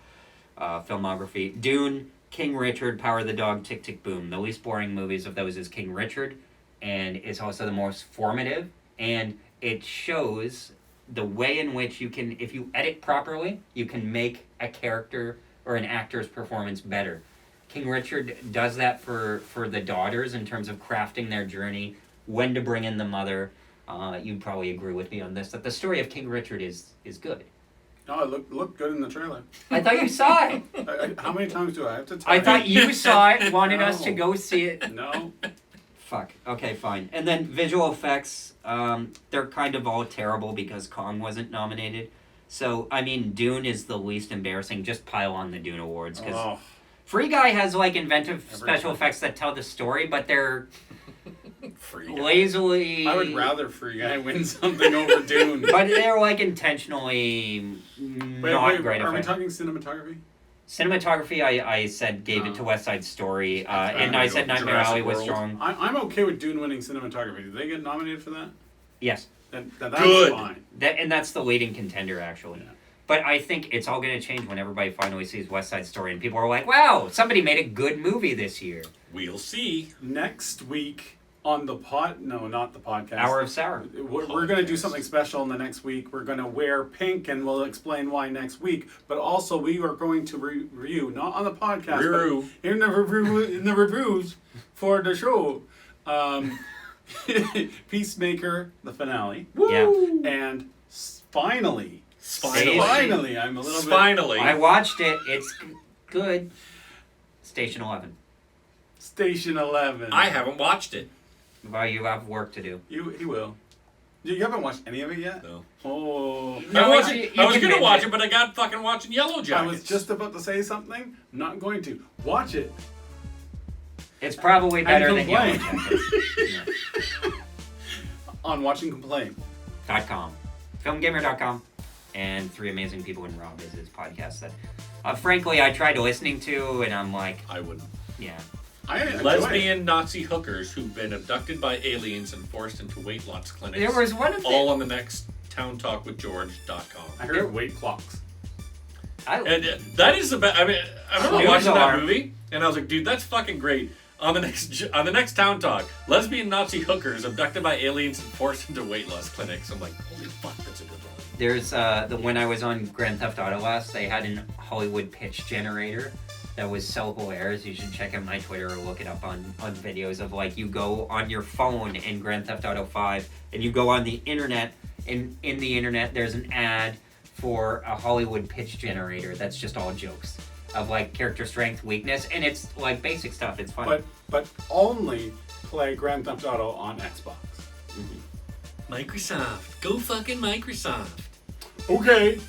filmography. Dune, King Richard, Power of the Dog, Tick, Tick, Boom. The least boring movies of those is King Richard, and it's also the most formative, and it shows the way in which you can, if you edit properly, you can make a character or an actor's performance better. King Richard does that for the daughters in terms of crafting their journey, when to bring in the mother. You'd probably agree with me on this, that the story of King Richard is good. Oh, it looked good in the trailer. I thought you saw it. How many times do I have to tell I you? thought you saw it, wanted No. us to go see it. No. Fuck. Okay, fine. And then visual effects, they're kind of all terrible because Kong wasn't nominated. So, I mean, Dune is the least embarrassing. Just pile on the Dune Awards. Because Free Guy has, like, inventive special effects that tell the story, but they're lazily... I would rather Free Guy win something over Dune. But they're, like, intentionally not great Are we effects. talking cinematography? Cinematography, I said gave it to West Side Story, and I said Nightmare Jurassic Alley was World. strong. I'm okay with Dune winning cinematography. Did they get nominated for that? Yes. That's Good. fine. And that's the leading contender, actually. Yeah. But I think it's all going to change when everybody finally sees West Side Story, and people are like, wow, somebody made a good movie this year. We'll see. Next week on the not the podcast. Hour of Sour. We're going to do something special in the next week. We're going to wear pink, and we'll explain why next week. But also, we are going to review, not on the podcast, but in the reviews for the show, Peacemaker, the finale. Yeah. And finally, Finally. Finally, I'm a little bit. Finally. I watched it. It's good. Station 11. Station 11. I haven't watched it. Well, you have work to do. He will. You haven't watched any of it yet? No. Oh. No, I was you going can to binge watch it. it, but I got fucking watching Yellow Jackets. I was just about to say something. Not going to. Watch it. It's probably better than Yellow complain. Jackets. On Watching Complain. .com. Filmgamer.com. And Three Amazing People in Rob is his podcast that, frankly, I tried listening to, and I'm like, I wouldn't. yeah. I enjoy Lesbian Nazi hookers who've been abducted by aliens and forced into weight loss clinics. There was one of all on the next towntalkwithgeorge.com. I heard weight clocks. And that is the best. I mean, I remember News watching that alarm. movie, and I was like, dude, that's fucking great. On the next Town Talk, lesbian Nazi hookers abducted by aliens and forced into weight loss clinics. I'm like, holy fuck, that's a good one. There's when I was on Grand Theft Auto last, they had an Hollywood pitch generator that was so hilarious. You should check out my Twitter or look it up on videos of like you go on your phone in Grand Theft Auto 5 and you go on the internet and in the internet there's an ad for a Hollywood pitch generator that's just all jokes of like character strength, weakness, and it's like basic stuff. It's fun. But only play Grand Theft Auto on Xbox. Microsoft. Go fucking Microsoft. Okay.